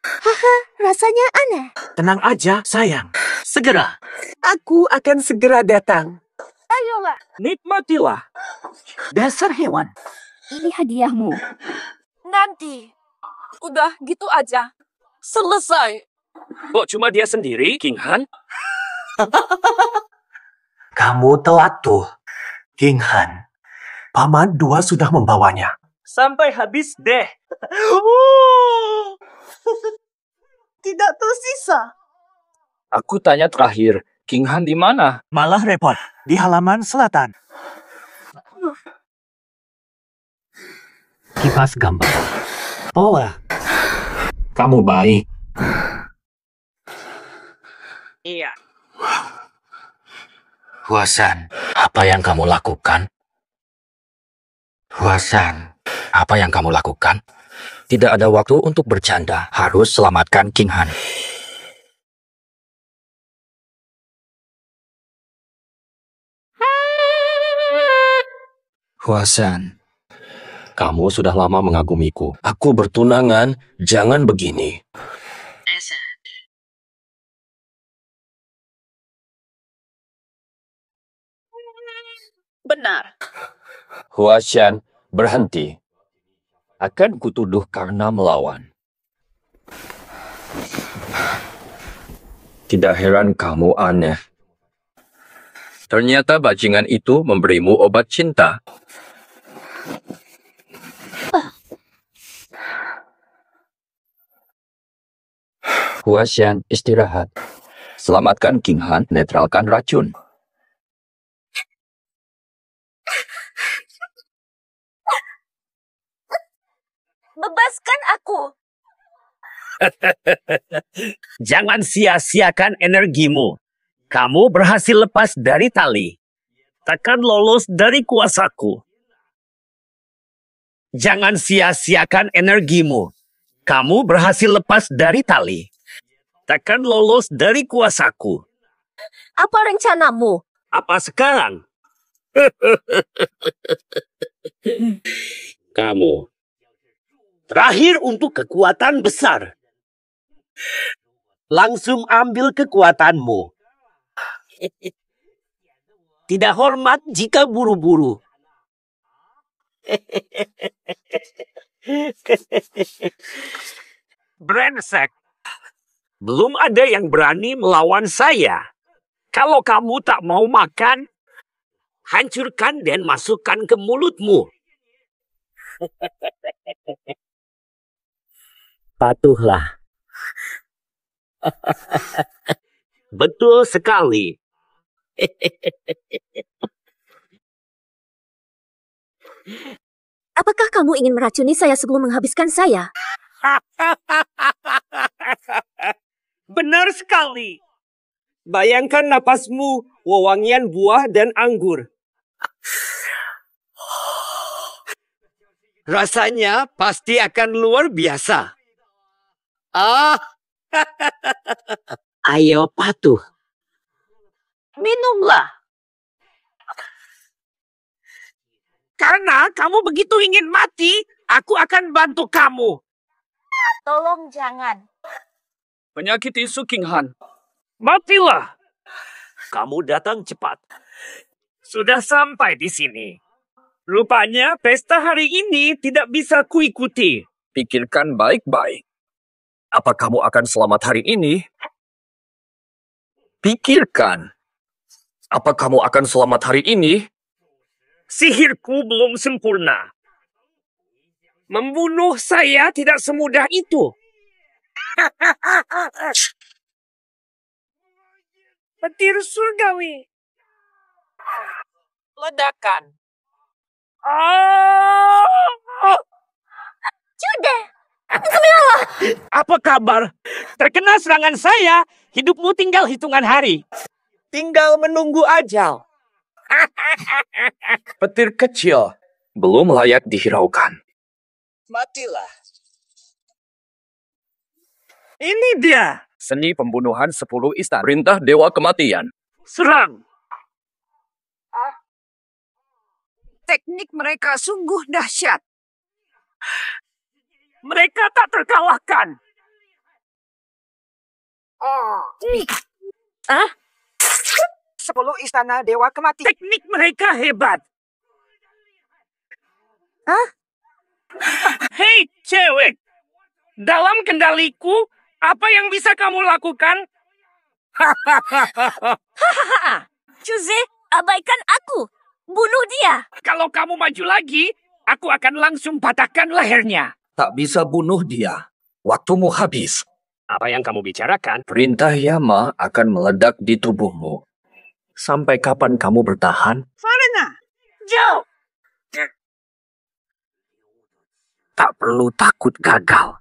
Haha, rasanya aneh. Tenang aja, sayang. Segera. Aku akan segera datang. Ayolah. Nikmatilah. Dasar hewan. Ini hadiahmu. Nanti. Udah gitu aja. Selesai. Kok cuma dia sendiri, King Han? Kamu telat tuh, King Han. Paman dua sudah membawanya. Sampai habis deh. Tidak tersisa. Aku tanya terakhir, King Han di mana? Malah repot. Di halaman selatan. Kipas gambar. Pola. Kamu baik. Iya. Huasan, apa yang kamu lakukan? Huasan, apa yang kamu lakukan? Tidak ada waktu untuk bercanda. Harus selamatkan King Han. Huasan, kamu sudah lama mengagumiku. Aku bertunangan, jangan begini. Benar. Huashan, berhenti. Akan kutuduh karena melawan. Tidak heran kamu aneh. Ternyata bajingan itu memberimu obat cinta. Huashan, istirahat. Selamatkan King Han, netralkan racun. Bebaskan aku. Jangan sia-siakan energimu. Kamu berhasil lepas dari tali. Takkan lolos dari kuasaku. Jangan sia-siakan energimu. Kamu berhasil lepas dari tali. Takkan lolos dari kuasaku. Apa rencanamu? Apa sekarang? Kamu. Terakhir untuk kekuatan besar. Langsung ambil kekuatanmu. Tidak hormat jika buru-buru. Brengsek. Belum ada yang berani melawan saya. Kalau kamu tak mau makan, hancurkan dan masukkan ke mulutmu. Patuhlah. Betul sekali. Apakah kamu ingin meracuni saya sebelum menghabiskan saya? Benar sekali. Bayangkan napasmu, wewangian buah dan anggur. Rasanya pasti akan luar biasa. Ayo patuh. Minumlah. Karena kamu begitu ingin mati, aku akan bantu kamu. Tolong jangan. Penyakit isu King Han. Matilah. Kamu datang cepat. Sudah sampai di sini. Rupanya pesta hari ini tidak bisa kuikuti. Pikirkan baik-baik. Apa kamu akan selamat hari ini? Pikirkan. Apa kamu akan selamat hari ini? Sihirku belum sempurna. Membunuh saya tidak semudah itu. Petir surgawi. Ledakan. Jude! Bismillah! Apa kabar? Terkena serangan saya, hidupmu tinggal hitungan hari. Tinggal menunggu ajal. Petir kecil. Belum layak dihiraukan. Matilah. Ini dia. Seni pembunuhan 10 istana. Perintah Dewa Kematian. Serang. Teknik mereka sungguh dahsyat. Mereka tak terkalahkan. 10 istana Dewa Kematian. Teknik mereka hebat. Hei cewek, dalam kendaliku, apa yang bisa kamu lakukan? Juze, abaikan aku. Bunuh dia. Kalau kamu maju lagi, aku akan langsung patahkan lehernya. Tak bisa bunuh dia. Waktumu habis. Apa yang kamu bicarakan? Perintah Yama akan meledak di tubuhmu. Sampai kapan kamu bertahan? Farina, Jauh. Tak perlu takut gagal.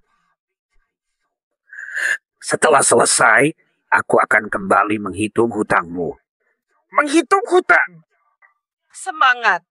Setelah selesai, aku akan kembali menghitung hutangmu. Menghitung hutang? semangat.